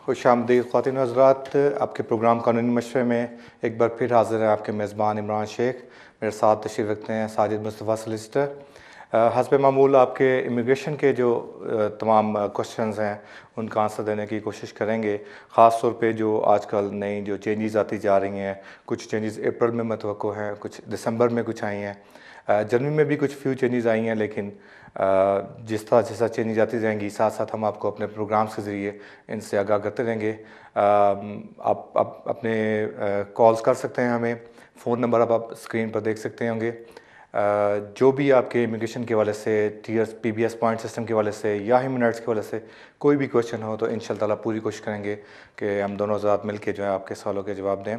खुशामदीद ख़वातीन हज़रात, आपके प्रोग्राम कानूनी मशवरे में एक बार फिर हाज़िर है आपके मेज़बान इमरान शेख। मेरे साथ तशरीफ़ रखते हैं साजिद मुस्तफ़ा सॉलिसिटर। हस्ब मामूल आपके इमिग्रेशन के जो तमाम क्वेश्चंस हैं उनका आंसर देने की कोशिश करेंगे। ख़ास तौर पे जो आजकल नई जो चेंजेस आती जा रही हैं, कुछ चेंजेस अप्रैल में मतवक्को हैं, कुछ दिसंबर में कुछ आई हैं, जनवरी में भी कुछ फ्यू चेंजेस आई हैं। लेकिन जिस तरह जैसा चेंजेस आती जाएंगी साथ साथ हम आपको अपने प्रोग्राम्स के ज़रिए इनसे आगाह करते रहेंगे। आप अपने कॉल्स कर सकते हैं हमें। फ़ोन नंबर आप स्क्रीन पर देख सकते होंगे। जो भी आपके इमिग्रेशन के वाले से, टीएस पीबीएस पॉइंट सिस्टम के वाले से या ह्यूमन राइट्स के वाले से कोई भी क्वेश्चन हो तो इंशाअल्लाह ताला पूरी कोशिश करेंगे कि हम दोनों ज़ात मिल के जो है आपके सवालों के जवाब दें।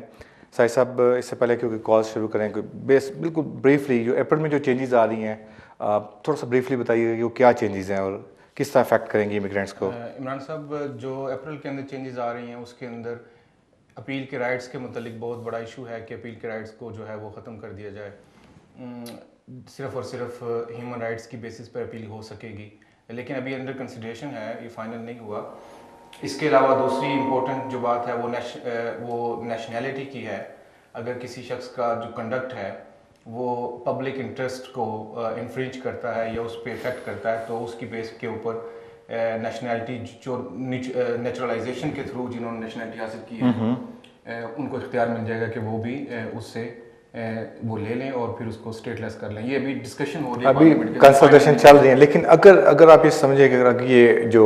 साहिब साहब, इससे पहले क्योंकि कॉल शुरू करें, बिल्कुल ब्रीफली जो अप्रैल में जो चेंजेस आ रही हैं, आप थोड़ा सा ब्रीफली बताइएगा कि वो क्या चेंजेस हैं और किस तरह अफेक्ट करेंगी इमिग्रेंट्स को। इमरान साहब, जो अप्रैल के अंदर चेंजेस आ रही हैं उसके अंदर अपील के राइट्स के मतलब बहुत बड़ा इशू है कि अपील के राइट्स को जो है वो ख़त्म कर दिया जाए। सिर्फ़ और सिर्फ ह्यूमन राइट्स की बेसिस पर अपील हो सकेगी, लेकिन अभी अंडर कंसिडरेशन है, ये फाइनल नहीं हुआ। इसके अलावा दूसरी इम्पोर्टेंट जो बात है वो नेशनैलिटी की है। अगर किसी शख्स का जो कंडक्ट है वो पब्लिक इंटरेस्ट को इन्फ्रिंज करता है या उस पर इफेक्ट करता है तो उसकी बेस के ऊपर नेशनैलिटी जो नेचुरलाइजेशन के थ्रू जिन्होंने नेशनैलिटी हासिल की है उनको इख्तियार मिल जाएगा कि वो भी उससे वो ले लें और फिर उसको स्टेटलेस कर लें। ये अभी डिस्कशन हो रही है, अभी कंसल्टेशन चल रही है। लेकिन अगर आप ये समझे कि अगर ये जो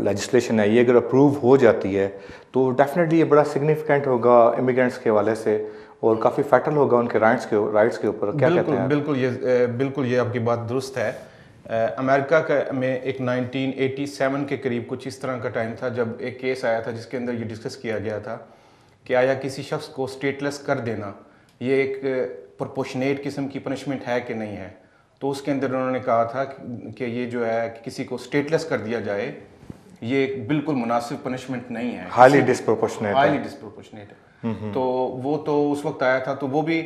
लेजिस्लेशन है ये अगर अप्रूव हो जाती है तो डेफिनेटली ये बड़ा सिग्निफिकेंट होगा इमिग्रेंट्स के हवाले से और काफ़ी फैटल होगा उनके राइट्स के ऊपर। क्या कहते हैं? बिल्कुल ये आपकी बात दुरुस्त है। अमेरिका में एक 1987 के करीब कुछ इस तरह का टाइम था जब एक केस आया था जिसके अंदर ये डिस्कस किया गया था कि आया किसी शख्स को स्टेटलेस कर देना ये एक प्रोपोर्शनेट किस्म की पनिशमेंट है कि नहीं है। तो उसके अंदर उन्होंने कहा था कि ये जो है कि किसी को स्टेटलेस कर दिया जाए ये एक बिल्कुल मुनासिब पनिशमेंट नहीं है, हाईली डिस्प्रोपोर्शनेट है। तो वो तो उस वक्त आया था, तो वो भी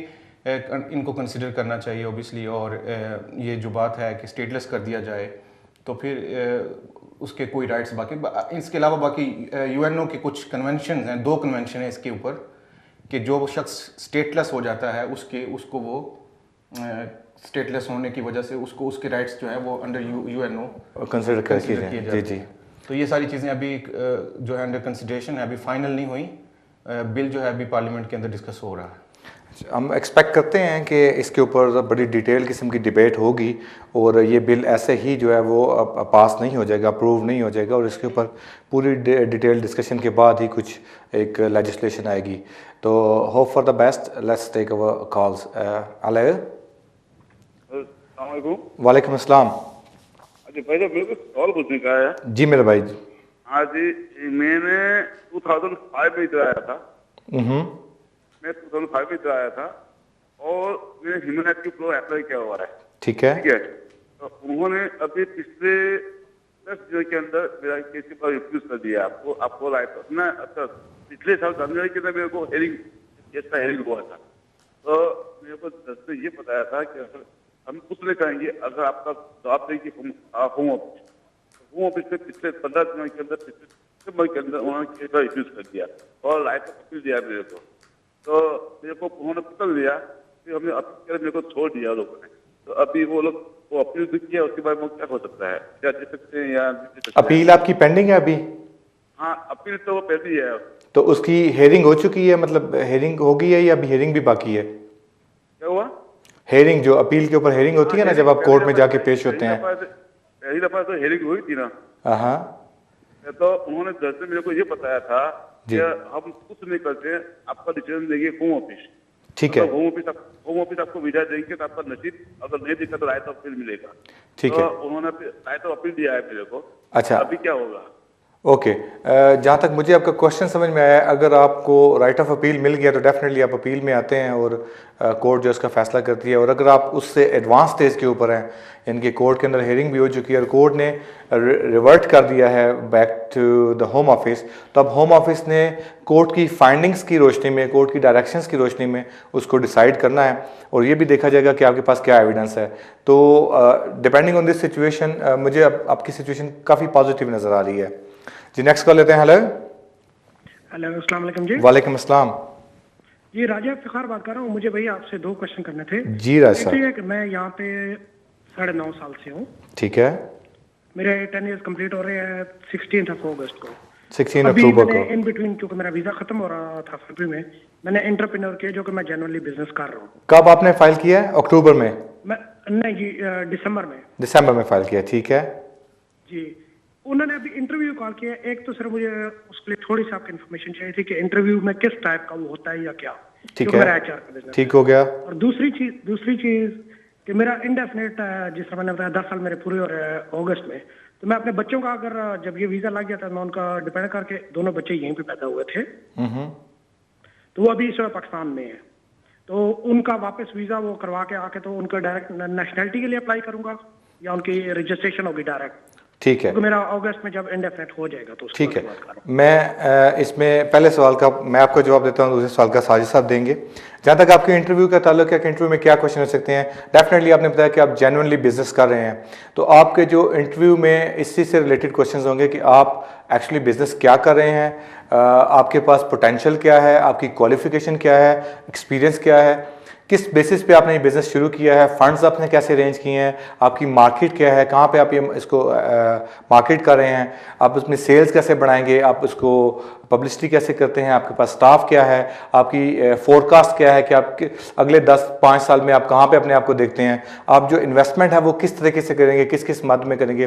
इनको कंसिडर करना चाहिए ओबियसली। और ये जो बात है कि स्टेटलेस कर दिया जाए तो फिर उसके कोई राइट्स बाकी इसके अलावा बाकी यूएनओ के कुछ कन्वेंशन हैं, 2 कन्वेंशन हैं इसके ऊपर कि जो शख्स स्टेटलेस हो जाता है उसको वो स्टेटलेस होने की वजह से उसको उसके राइट्स जो है वो अंडर यूएनओ कंसिडर किए जाते हैं। जी। तो ये सारी चीज़ें अभी जो है अंडर कंसिडरेशन है, अभी फाइनल नहीं हुई। बिल जो है अभी पार्लियामेंट के अंदर डिस्कस हो रहा है। हम एक्सपेक्ट करते हैं कि इसके ऊपर बड़ी डिटेल किस्म की डिबेट होगी और ये बिल ऐसे ही जो है वो पास नहीं हो जाएगा, अप्रूव नहीं हो जाएगा और इसके ऊपर पूरी डिटेल डिस्कशन के बाद ही कुछ एक लेजिस्लेशन आएगी। तो hope for the best. Let's take our calls. वालेकुम अस्सलाम। जी भाई साहब, मेरे को सवाल पूछने का है। जी मेरे भाई। हाँ जी, मैंने 2005 में इधर आया था। मैं 2005 में इधर आया था और मैंने ह्यूमन राइट के ऊपर अप्लाई किया हुआ है। ठीक है। तो उन्होंने अभी पिछले 10 दिनों के अंदर मेरा केस के ऊपर रिफ्यूज कर दिया। आपको राइट ना, अच्छा पिछले साल जनवरी के अंदर मेरे को केस का हेयरिंग हुआ था। तो मेरे को जज ने ये बताया था कि अगर हम कुछ नहीं करेंगे, अगर आपका जवाब देंगे होम ऑफिस में पिछले 15 दिनों के अंदर, पिछले दिसंबर के अंदर उन्होंने केस का रिफ्यूज कर दिया और राइट ऑफ अपील दिया मेरे को। तो मेरे को उन्होंने पकड़ लिया, फिर हमने अपील कर मेरे को छोड़ दिया लोगों ने। तो अभी वो लोग वो अपील भी किया, उसके बाद वो क्या हो सकता है, क्या दे सकते हैं या नहीं दे सकते? अपील आपकी पेंडिंग है अभी? हाँ, अपील तो वो पहली है। तो उसकी हेयरिंग हो चुकी है, मतलब हेयरिंग हो गई है या अभी हेयरिंग भी बाकी है? क्या हुआ? हेयरिंग, जो अपील के ऊपर हेयरिंग होती है ना, जब आप कोर्ट में जाके पेश होते हैं। पहली दफा तो हेयरिंग हुई थी ना। हाँ। तो उन्होंने जज ने मेरे को ये बताया था कि हम कुछ नहीं करते, आपका डिसीजन देंगे होम ऑफिस। ठीक है। होम ऑफिस आपको वीजा देंगे तो आपका नसीब, अगर नहीं दिखा तो राइट ऑफ अपील मिलेगा। ठीक है। उन्होंने राइट ऑफ अपील दिया है मेरे को। अच्छा, अभी क्या होगा? ओके। जहाँ तक मुझे आपका क्वेश्चन समझ में आया, अगर आपको राइट ऑफ अपील मिल गया तो डेफिनेटली आप अपील में आते हैं और कोर्ट जो उसका फैसला करती है। और अगर आप उससे एडवांस स्टेज के ऊपर हैं, इनके कोर्ट के अंदर हेयरिंग भी हो चुकी है और कोर्ट ने रिवर्ट कर दिया है back to the home office, तो अब होम ऑफिस ने कोर्ट की फाइंडिंग्स की रोशनी में, कोर्ट की डायरेक्शंस की रोशनी में उसको डिसाइड करना है और ये भी देखा जाएगा कि आपके पास क्या एविडेंस है। तो डिपेंडिंग ऑन दिस सिचुएशन, मुझे आपकी सिचुएशन काफ़ी पॉजिटिव नज़र आ रही है। जी नेक्स्ट कॉल लेते हैं। हेलो। हेलो, अस्सलाम वालेकुम जी। वालेकुम अस्सलाम। जी राजा इफ्तिखार बात कर रहा हूँ। मुझे भैया आपसे 2 क्वेश्चन करने थे। जी राज एक साहब। तो ये कि मैं यहाँ पे 9.5 साल से हूँ। ठीक है। मेरे 10 इयर्स कंप्लीट हो रहे हैं 16 अगस्त को। 16 अभी अक्टूबर मैंने को। इन बिटवीन, क्योंकि मेरा वीजा खत्म हो रहा था फरवरी में, मैंने एंटरप्रेन्योर किया जो कि मैं जनरली बिजनेस कर रहा हूँ। कब आपने फाइल किया है? अक्टूबर में? मैं नहीं जी, दिसंबर में। दिसंबर में फाइल किया, ठीक है। जी उन्होंने अभी इंटरव्यू कॉल किया। एक तो सर मुझे उसके लिए थोड़ी सी आपकी इन्फॉर्मेशन चाहिए थी कि इंटरव्यू में किस टाइप का वो होता है या क्या। ठीक क्योंकि है, मेरा HR का बिजनेस ठीक हो गया। और दूसरी चीज कि मेरा इंडेफिनेट, जिस तरह मैंने बताया 10 साल मेरे पूरे हो रहे हैं अगस्त में, तो मैं अपने बच्चों का, अगर जब ये वीजा लग गया था, मैं उनका डिपेंड करके, दोनों बच्चे यहीं पे पैदा हुए थे, तो वो अभी इस वक्त पाकिस्तान में है, तो उनका वापस वीजा वो करवा के आके तो उनका डायरेक्ट नेशनैलिटी के लिए अप्लाई करूंगा या उनकी रजिस्ट्रेशन होगी डायरेक्ट? ठीक है, क्योंकि मेरा अगस्त में जब इंडेफिनेट हो जाएगा तो उसके ठीक है। बाद बात करूं। मैं इसमें पहले सवाल का मैं आपको जवाब देता हूँ, दूसरे सवाल का साजिद साहब देंगे। जहाँ तक आपके इंटरव्यू का ताल्लुक है कि इंटरव्यू में क्या क्वेश्चन हो सकते हैं, डेफिनेटली आपने बताया कि आप जेन्युइनली बिजनेस कर रहे हैं, तो आपके जो इंटरव्यू में इसी से रिलेटेड क्वेश्चंस होंगे कि आप एक्चुअली बिजनेस क्या कर रहे हैं, आपके पास पोटेंशियल क्या है, आपकी क्वालिफिकेशन क्या है, एक्सपीरियंस क्या है, किस बेसिस पे आपने ये बिज़नेस शुरू किया है, फंड्स आपने कैसे अरेंज किए हैं, आपकी मार्केट क्या है, कहाँ पे आप ये इसको मार्केट कर रहे हैं, आप उसमें सेल्स कैसे बढ़ाएंगे, आप उसको पब्लिसिटी कैसे करते हैं, आपके पास स्टाफ क्या है, आपकी फोरकास्ट क्या है कि आप अगले 10-5 साल में आप कहाँ पे अपने आप को देखते हैं, आप जो इन्वेस्टमेंट है वो किस तरीके से करेंगे, किस किस मद में करेंगे।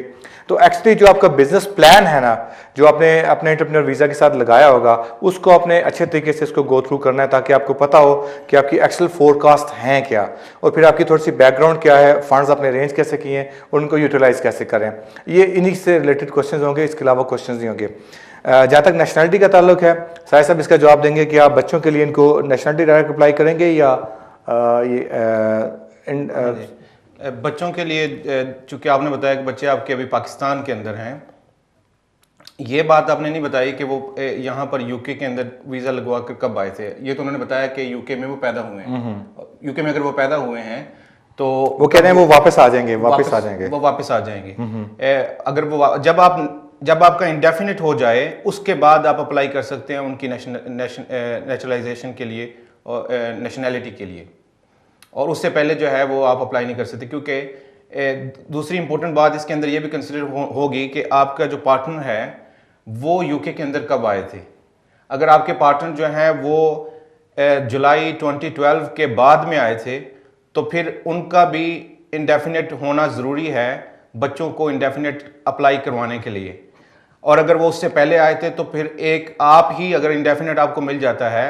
तो एक्चुअली जो आपका बिजनेस प्लान है ना, जो आपने अपने एंटरप्रेन्योर वीज़ा के साथ लगाया होगा, उसको आपने अच्छे तरीके से इसको गो थ्रू करना है ताकि आपको पता हो कि आपकी एक्चुअल फोरकास्ट हैं क्या, और फिर आपकी थोड़ी सी बैकग्राउंड क्या है, फंड्स आपने अरेंज कैसे किए हैं, उनको यूटिलाइज कैसे करें। ये इन्हीं से रिलेटेड क्वेश्चन होंगे, इसके अलावा क्वेश्चन नहीं होंगे। जहाँ तक नेशनलिटी का ताल्लुक है, साहिब साहब इसका जवाब देंगे कि आप बच्चों के लिए इनको नेशनलिटी डायरेक्ट अप्लाई करेंगे या बच्चों के लिए, चूंकि आपने बताया कि बच्चे आपके अभी पाकिस्तान के अंदर हैं, ये बात आपने नहीं बताई कि वो यहाँ पर यूके के अंदर वीज़ा लगवा कर कब आए थे। ये तो उन्होंने बताया कि यूके में वो पैदा हुए हैं। यूके में अगर वो पैदा हुए हैं तो वो कह रहे हैं वो वापस आ जाएंगे, वापस आ जाएंगे, वो वापस आ जाएंगे। अगर वो जब आपका इंडेफिनिट हो जाए उसके बाद आप अप्लाई कर सकते हैं उनकी नेशनलाइजेशन के लिए और नेशनैलिटी के लिए, और उससे पहले जो है वो आप अप्लाई नहीं कर सकते। क्योंकि दूसरी इंपॉर्टेंट बात इसके अंदर ये भी कंसिडर होगी कि आपका जो पार्टनर है वो यूके के अंदर कब आए थे। अगर आपके पार्टनर जो हैं वो जुलाई 2012 के बाद में आए थे तो फिर उनका भी इंडेफिनेट होना ज़रूरी है बच्चों को इंडेफिनेट अप्लाई करवाने के लिए। और अगर वो उससे पहले आए थे तो फिर एक आप ही अगर इंडेफिनेट आपको मिल जाता है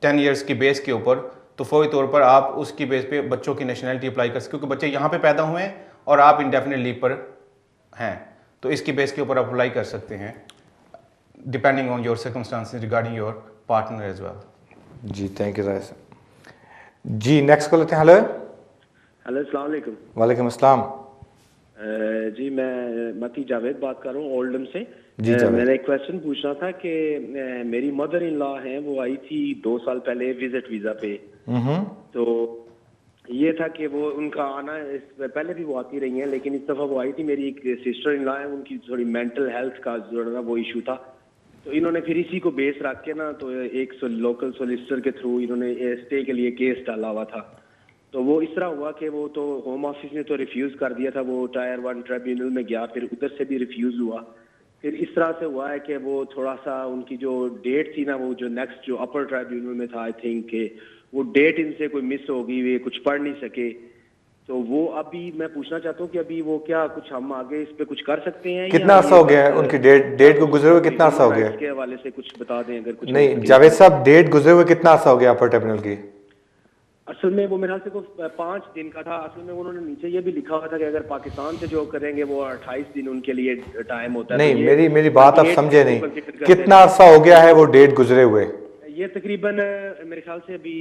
10 इयर्स की बेस के ऊपर, तो फौरी तौर पर आप उसकी बेस पे बच्चों की नेशनलिटी अप्लाई कर सकते, क्योंकि बच्चे यहाँ पे पैदा हुए हैं और आप इंडेफिनेट लीव पर हैं, तो इसकी बेस के ऊपर अप्लाई कर सकते हैं depending on your circumstances regarding your partner as well. जी थैंक यू राज। जी नेक्स्ट कॉल लेते हैं। हेलो। हेलो, अस्सलाम वालेकुम। वालेकुम अस्सलाम। जी मैं मती जावेद बात कर रहा हूँ ओल्डम से। जी जावेद। मैंने एक क्वेश्चन पूछना था कि मेरी मदर इन लॉ हैं, वो आई थी 2 साल पहले विजिट वीजा पे। तो ये था कि वो उनका आना, पहले भी वो आती रही हैं लेकिन इस दफा वो आई थी। मेरी एक सिस्टर इन लॉ है, उनकी थोड़ी मेंटल हेल्थ का जो है ना वो इशू था, तो इन्होंने फिर इसी को बेस रख के ना तो एक लोकल सोलिसिटर के थ्रू इन्होंने स्टे के लिए केस डाला हुआ था। तो वो इस तरह हुआ कि वो तो होम ऑफिस ने तो रिफ्यूज कर दिया था, वो टायर 1 ट्रिब्यूनल में गया, फिर उधर से भी रिफ्यूज हुआ। फिर इस तरह से हुआ है कि वो थोड़ा सा उनकी जो डेट थी ना, वो जो नेक्स्ट जो अपर ट्रिब्यूनल में था, आई थिंक वो डेट इनसे कोई मिस हो गई, वे कुछ पढ़ नहीं सके। तो वो अभी मैं पूछना चाहता हूँ कि अभी वो क्या कुछ हम आगे इस पे कुछ कर सकते हैं? कितना अर्सा हो गया है उनकी डेट को गुजरे हुए, कितना अर्सा हो गया? इसके हवाले से कुछ बता दें अगर कुछ। नहीं जावेद साहब, डेट गुजरे हुए कितना अर्सा हो गया अपर ट्रिब्यूनल की? असल में वो मेरे ख्याल से को 5 दिन का था। असल में उन्होंने नीचे ये भी लिखा हुआ था कि अगर पाकिस्तान से जो करेंगे वो 28 दिन उनके लिए टाइम होता है। नहीं, तो मेरी बात आप समझे नहीं, कितना अर्सा हो गया है वो डेट गुजरे हुए? ये तकरीबन मेरे ख्याल से अभी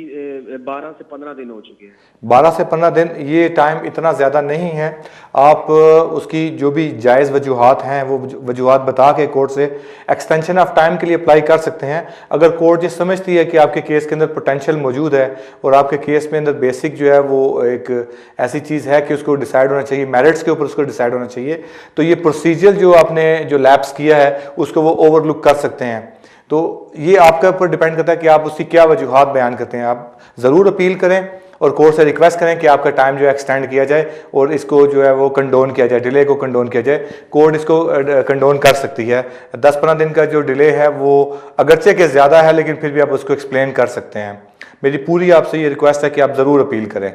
12 से 15 दिन हो चुके हैं। 12 से 15 दिन, ये टाइम इतना ज़्यादा नहीं है। आप उसकी जो भी जायज़ वजूहात हैं वो वजूहात बता के कोर्ट से एक्सटेंशन ऑफ टाइम के लिए अप्लाई कर सकते हैं। अगर कोर्ट ये समझती है कि आपके केस के अंदर पोटेंशियल मौजूद है और आपके केस में अंदर बेसिक जो है वो एक ऐसी चीज़ है कि उसको डिसाइड होना चाहिए, मेरिट्स के ऊपर उसको डिसाइड होना चाहिए, तो ये प्रोसीजर जो आपने जो लैप्स किया है उसको वो ओवरलुक कर सकते हैं। तो ये आपके ऊपर डिपेंड करता है कि आप उसकी क्या वजूहात बयान करते हैं। आप ज़रूर अपील करें और कोर्ट से रिक्वेस्ट करें कि आपका टाइम जो है एक्सटेंड किया जाए और इसको जो है वो कंडोन किया जाए, डिले को कंडोन किया जाए। कोर्ट इसको कंडोन कर सकती है। 10-15 दिन का जो डिले है वो अगरचे के ज़्यादा है, लेकिन फिर भी आप उसको एक्सप्लेन कर सकते हैं। मेरी पूरी आपसे ये रिक्वेस्ट है कि आप ज़रूर अपील करें।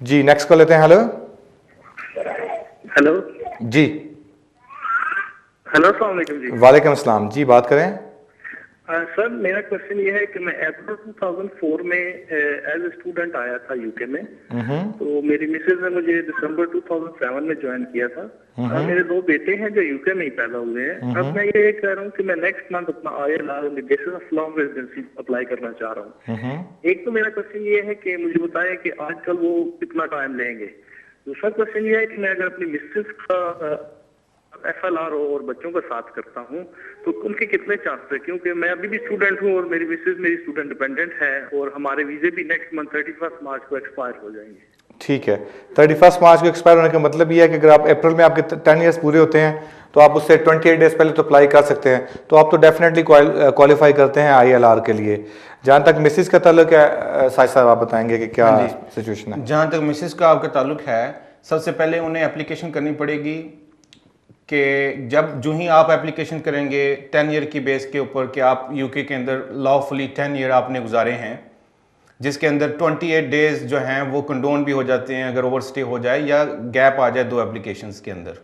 जी, नेक्स्ट कॉल लेते हैं। हेलो हेलो जी, हेलो, अस्सलाम वालेकुम जी। वालेकुम अस्सलाम जी, बात करें। सर, मेरा क्वेश्चन ये है कि मैं अप्रैल 2004 में एज ए स्टूडेंट आया था यूके में। तो मेरी मिसेज ने मुझे दिसंबर 2007 में ज्वाइन किया था। मेरे 2 बेटे हैं जो यूके में ही पैदा हुए हैं। अब मैं ये कह रहा हूँ कि मैं नेक्स्ट मंथ अपना ILR basis of long residency apply करना चाह रहा हूँ। एक तो मेरा क्वेश्चन ये है कि मुझे बताएं कि आजकल वो कितना टाइम लेंगे। दूसरा क्वेश्चन ये है कि मैं अगर अपनी मिसेज का FLR और बच्चों का साथ करता हूँ तो उनके कितने चांस है, क्योंकि मैं अभी भी स्टूडेंट हूँ और मेरी मिसेज मेरी स्टूडेंट डिपेंडेंट है और हमारे वीजे भी नेक्स्ट मंथ 31 मार्च को एक्सपायर हो जाएंगे। ठीक है, 31 मार्च को एक्सपायर होने का मतलब ये है कि अगर आप अप्रैल में आपके 10 ईयर्स पूरे होते हैं तो आप उससे 28 डेज पहले तो अप्लाई कर सकते हैं। तो आप तो डेफिनेटली क्वालिफाई करते हैं ILR के लिए। जहाँ तक मिसेज का ताल्लुक है, साहिद साहब आप बताएंगे कि क्या सिचुएशन है। जहाँ तक मिसेज का आपका ताल्लुक है, सबसे पहले उन्हें एप्लीकेशन करनी पड़ेगी कि जो ही आप एप्लीकेशन करेंगे 10 ईयर की बेस के ऊपर कि आप यूके के अंदर लॉफुली 10 ईयर आपने गुजारे हैं, जिसके अंदर 28 डेज जो हैं वो कंडोन भी हो जाते हैं अगर ओवरस्टे हो जाए या गैप आ जाए 2 एप्लीकेशंस के अंदर।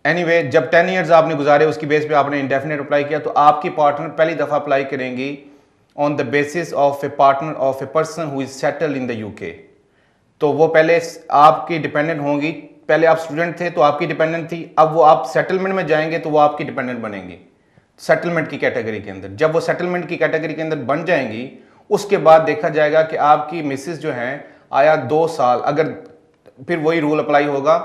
एनीवे, जब 10 ईयर्स आपने गुजारे उसकी बेस पे आपने इंडेफिनेट अप्लाई किया तो आपकी पार्टनर पहली दफ़ा अप्लाई करेंगी on the basis of A partner of a person who is settled in the UK. तो वो पहले आपकी डिपेंडेंट होंगी। पहले आप स्टूडेंट थे तो आपकी डिपेंडेंट थी, अब वो आप सेटलमेंट में जाएंगे तो वो आपकी डिपेंडेंट बनेंगी सेटलमेंट की कैटेगरी के अंदर। जब वो सेटलमेंट की कैटेगरी के अंदर बन जाएंगी उसके बाद देखा जाएगा कि आपकी मिसेस जो हैं आया 2 साल, अगर फिर वही रूल अप्लाई होगा।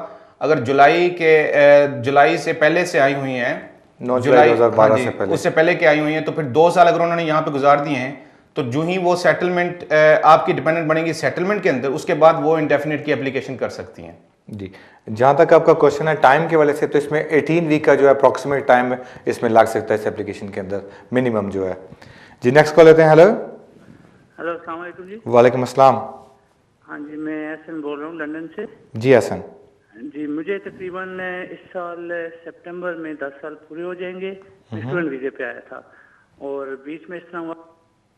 अगर जुलाई से पहले से आई हुई हैं, 9 जुलाई 2012 से पहले, उससे पहले के आई हुई हैं, तो फिर 2 साल अगर उन्होंने यहाँ पे गुजार दिए हैं तो जो ही वो सेटलमेंट आपकी डिपेंडेंट बनेगी सेटलमेंट के अंदर, उसके बाद वो इंडेफिनेट की एप्लीकेशन कर सकती हैं। जी, जहाँ तक आपका क्वेश्चन है टाइम के वाले से, तो इसमें 18 वीक का जो है अप्रॉक्सीमेट टाइम इसमें लग सकता है इस एप्लीकेशन के अंदर मिनिमम जो है। जी, नेक्स्ट कॉल लेते हैं। हेलो हेलो, अस्सलाम वालेकुम जी। वालेकुम अस्सलाम। हाँ जी, मैं एहसन बोल रहा हूँ लंदन से। जी एहसन जी, मुझे तकरीबन इस साल सितंबर में 10 साल पूरे हो जाएंगे। मैं स्टूडेंट वीज़े पे आया था और बीच में इस तरह हुआ,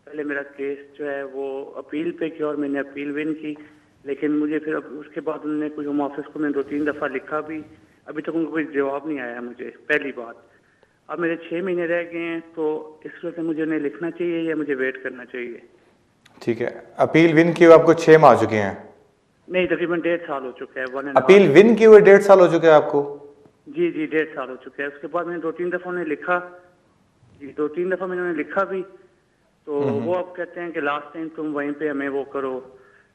पहले मेरा केस जो है वो अपील पे किया और मैंने अपील विन की, लेकिन मुझे फिर उसके बाद उन्होंने कोई होम ऑफिस को मैं 2-3 दफ़ा लिखा भी, अभी तक उनको कोई जवाब नहीं आया मुझे। पहली बात, अब मेरे 6 महीने रह गए हैं, तो इस वजह से मुझे उन्हें लिखना चाहिए या मुझे वेट करना चाहिए? ठीक है, अपील विन किए हुए आपको 6 माह आ चुके हैं? नहीं, तकरीबन 1.5 साल हो चुका है। अपील विन किए हुए 1.5 साल हो चुके हैं आपको? जी जी, 1.5 साल हो चुका है। उसके बाद मैंने 2-3 दफ़ा उन्हें लिखा, जी 2-3 दफ़ा मैंने उन्हें लिखा भी, तो वो अब कहते हैं कि लास्ट टाइम तुम वहीं पे हमें वो करो,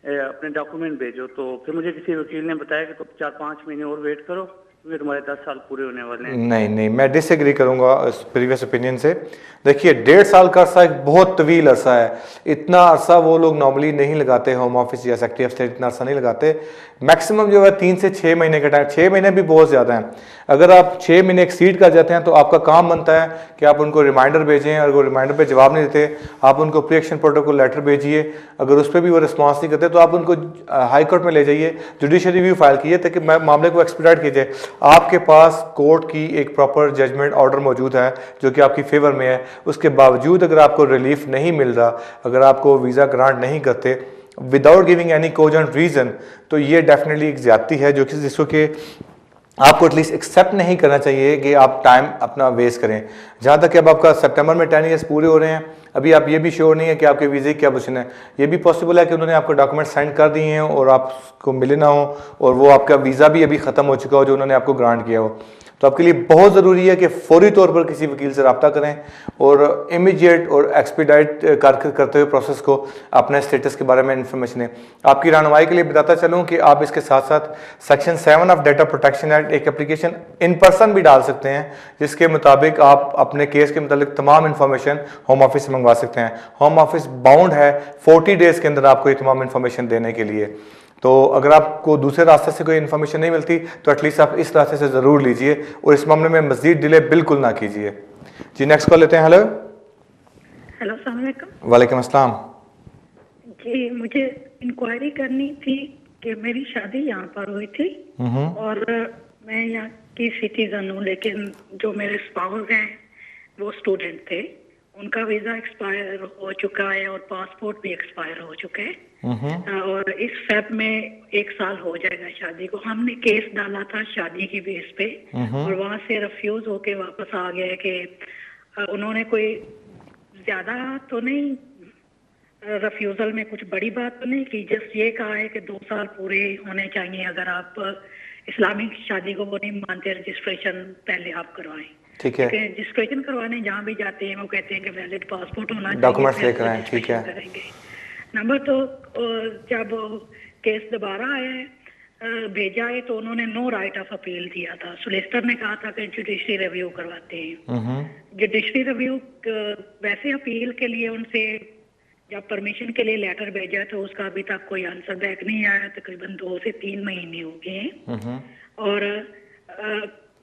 अपने डॉक्यूमेंट भेजो। तो फिर मुझे किसी वकील ने बताया कि तुम 4-5 महीने और वेट करो क्योंकि तुम्हारे 10 साल पूरे होने वाले हैं। नहीं, मैं डिसएग्री करूंगा इस प्रीवियस ओपिनियन से। देखिए, 1.5 साल का अरसा एक बहुत तवील अरसा है। इतना अरसा वो लोग नॉर्मली नहीं लगाते, होम ऑफिस या सेक्रेटरी ऑफ स्टेट इतना अरसा नहीं लगाते। मैक्सिमम जो है 3 से 6 महीने का टाइम, 6 महीने भी बहुत ज़्यादा है। अगर आप 6 महीने एक्सीड कर जाते हैं तो आपका काम बनता है कि आप उनको रिमाइंडर भेजें, और वो रिमाइंडर पे जवाब नहीं देते आप उनको प्री एक्शन प्रोटोकॉल लेटर भेजिए। अगर उस पर भी वो रिस्पॉन्स नहीं करते तो आप उनको हाई कोर्ट में ले जाइए, जुडिशियल रिव्यू फाइल कीजिए ताकि मामले को एक्सपीडाइट कीजिए। आपके पास कोर्ट की एक प्रॉपर जजमेंट ऑर्डर मौजूद है जो कि आपकी फेवर में है। उसके बावजूद अगर आपको रिलीफ नहीं मिल रहा, अगर आपको वीज़ा ग्रांट नहीं करते without giving any cogent reason, तो ये डेफिनेटली एक ज्यादती है जो कि जिसको कि आपको एटलीस्ट एक्सेप्ट नहीं करना चाहिए कि आप टाइम अपना वेस्ट करें। जहाँ तक कि अब आपका सितंबर में 10 ईयर्स पूरे हो रहे हैं, अभी आप ये भी श्योर नहीं है कि आपके वीज़े की क्या पोजीशन है। ये भी पॉसिबल है कि उन्होंने आपको डॉक्यूमेंट सेंड कर दिए हैं और आपको मिले ना हो, और वो आपका वीज़ा भी अभी ख़त्म हो चुका हो जो उन्होंने आपको ग्रांट किया हो। तो आपके लिए बहुत ज़रूरी है कि फौरी तौर पर किसी वकील से रब्ता करें और इमीडिएट और एक्सपीडाइट करते हुए प्रोसेस को अपने स्टेटस के बारे में इंफॉर्मेशन है। आपकी रहनुमाई के लिए बताता चलूँ कि आप इसके साथ साथ section 7 of data protection act एक एप्लीकेशन इन पर्सन भी डाल सकते हैं, जिसके मुताबिक आप अपने केस के मतलब तमाम इन्फॉर्मेशन होम ऑफिस से मंगवा सकते हैं। होम ऑफिस बाउंड है 40 डेज़ के अंदर आपको ये तमाम इन्फॉर्मेशन देने के लिए। तो अगर आपको दूसरे रास्ते से कोई इन्फॉर्मेशन नहीं मिलती तो एटलीस्ट आप इस रास्ते से ज़रूर लीजिए और इस मामले में मज़ीद डिले बिल्कुल ना कीजिए। जी नेक्स्ट कॉल लेते हैं। हेलो हेलो, अस्सलाम वालेकुम। वालेकुम अस्सलाम। जी, मुझे इंक्वायरी करनी थी कि मेरी शादी यहाँ पर हुई थी और मैं यहाँ की सिटीजन हूँ, लेकिन जो मेरे स्पाउस हैं वो स्टूडेंट थे। उनका वीज़ा एक्सपायर हो चुका है और पासपोर्ट भी एक्सपायर हो चुके हैं और इस फेब में 1 साल हो जाएगा शादी को। हमने केस डाला था शादी की बेस पे और वहाँ से रिफ्यूज होके वापस आ गए कि उन्होंने कोई ज्यादा तो नहीं, रिफ्यूजल में कुछ बड़ी बात तो नहीं की, जस्ट ये कहा है कि 2 साल पूरे होने चाहिए अगर आप इस्लामिक शादी को वो नहीं मानते, रजिस्ट्रेशन पहले आप करवाएं। ठीक है, रजिस्ट्रेशन करवाने जहाँ भी जाते हैं वो कहते हैं कि वैलिड पासपोर्ट होना चाहिए, डॉक्यूमेंट्स लेकर आए। ठीक है, करेंगे। नंबर तो जब केस दोबारा आया भेजा है तो उन्होंने नो राइट ऑफ अपील दिया था। सोलिसिटर ने कहा था कि जुडिशरी रिव्यू करवाते हैं। जुडिशरी रिव्यू वैसे अपील के लिए उनसे जब परमिशन के लिए लेटर भेजा तो उसका अभी तक कोई आंसर बैक नहीं आया। तकरीबन 2 से 3 महीने हो गए हैं और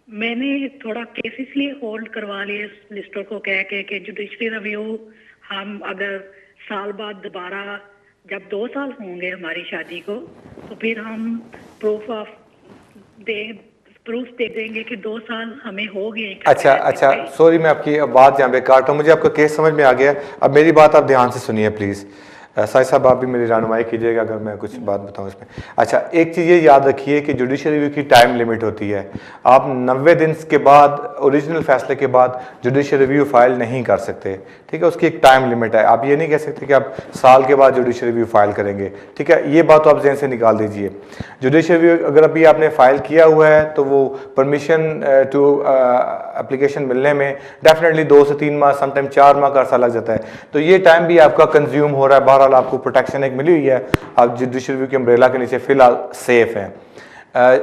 मैंने थोड़ा केस इसलिए होल्ड करवा लिए लिस्टर को कह के कि जुडिशरी रिव्यू हम अगर साल बाद दोबारा जब 2 साल होंगे हमारी शादी को तो फिर हम प्रूफ दे देंगे कि 2 साल हमें हो गए। अच्छा, सॉरी मैं आपकी बात यहाँ पे काट रहा हूँ, मुझे आपका केस समझ में आ गया। अब मेरी बात आप ध्यान से सुनिए प्लीज़। साहिब साहब आप भी मेरी रहनुमाई कीजिएगा अगर मैं कुछ बात बताऊं इसमें। अच्छा, एक चीज़ ये याद रखिए कि जुडिशल रिव्यू की टाइम लिमिट होती है। आप 90 दिन के बाद ओरिजिनल फैसले के बाद जुडिशल रिव्यू फाइल नहीं कर सकते। ठीक है, उसकी एक टाइम लिमिट है। आप ये नहीं कह सकते कि आप साल के बाद जुडिशल रिव्यू फाइल करेंगे। ठीक है, ये बात तो आप जहन से निकाल दीजिए। जुडिशल रिव्यू अगर अभी आपने फाइल किया हुआ है तो वो परमिशन टू एप्लीकेशन मिलने में डेफिनेटली 2 से 3 माह, समटाइम 4 माह का अर्सा लग जाता है। तो ये टाइम भी आपका कंज्यूम हो रहा है। बहरहाल आपको प्रोटेक्शन एक मिली हुई है, आप जुडिशल रिव्यू के अम्ब्रेला के नीचे फिलहाल सेफ हैं।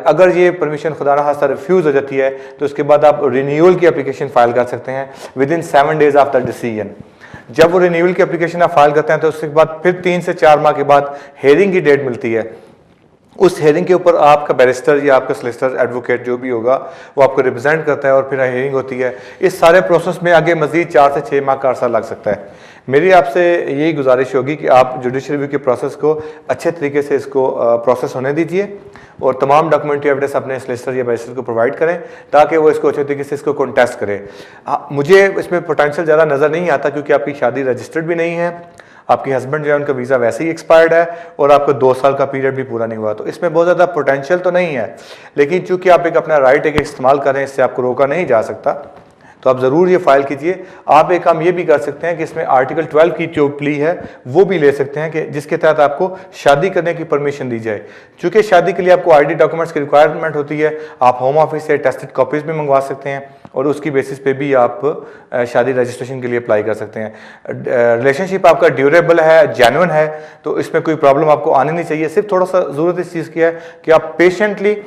अगर ये परमिशन खुदा न खास्ता रिफ्यूज़ हो जाती है तो उसके बाद आप रिन्यूअल की एप्लीकेशन फाइल कर सकते हैं विदिन 7 डेज आफ्टर डिसीजन। जब वो रिन्यूअल की एप्लीकेशन आप फाइल करते हैं तो उसके बाद फिर 3 से 4 माह के बाद हेयरिंग की डेट मिलती है। उस हेयरिंग के ऊपर आपका बैरिस्टर या आपका सोलिसिटर एडवोकेट जो भी होगा वो आपको रिप्रेजेंट करता है और फिर हेयरिंग होती है। इस सारे प्रोसेस में आगे मजीद 4 से 6 माह का अर्सा लग सकता है। मेरी आपसे यही गुजारिश होगी कि आप जुडिशल रिव्यू के प्रोसेस को अच्छे तरीके से इसको प्रोसेस होने दीजिए और तमाम डॉक्यूमेंट्री एविडेंस अपने सोलिसिटर या बैरिस्टर को प्रोवाइड करें ताकि वो इसको अच्छे तरीके से इसको कॉन्टेस्ट करें। मुझे इसमें पोटेंशियल ज़्यादा नज़र नहीं आता क्योंकि आपकी शादी रजिस्टर्ड भी नहीं है, आपके हस्बैंड जो है उनका वीज़ा वैसे ही एक्सपायर्ड है और आपका 2 साल का पीरियड भी पूरा नहीं हुआ। तो इसमें बहुत ज़्यादा पोटेंशियल तो नहीं है, लेकिन चूंकि आप एक अपना राइट एक इस्तेमाल करें, इससे आपको रोका नहीं जा सकता, तो आप ज़रूर ये फाइल कीजिए। आप एक काम ये भी कर सकते हैं कि इसमें आर्टिकल 12 की जो प्ली है वो भी ले सकते हैं कि जिसके तहत आपको शादी करने की परमिशन दी जाए। चूँकि शादी के लिए आपको आईडी डॉक्यूमेंट्स की रिक्वायरमेंट होती है, आप होम ऑफिस से टेस्टेड कॉपीज़ भी मंगवा सकते हैं और उसकी बेसिस पे भी आप शादी रजिस्ट्रेशन के लिए अप्लाई कर सकते हैं। रिलेशनशिप आपका ड्यूरेबल है, जेन्युइन है, तो इसमें कोई प्रॉब्लम आपको आनी नहीं चाहिए। सिर्फ थोड़ा सा ज़रूरत इस चीज़ की है कि आप पेशेंटली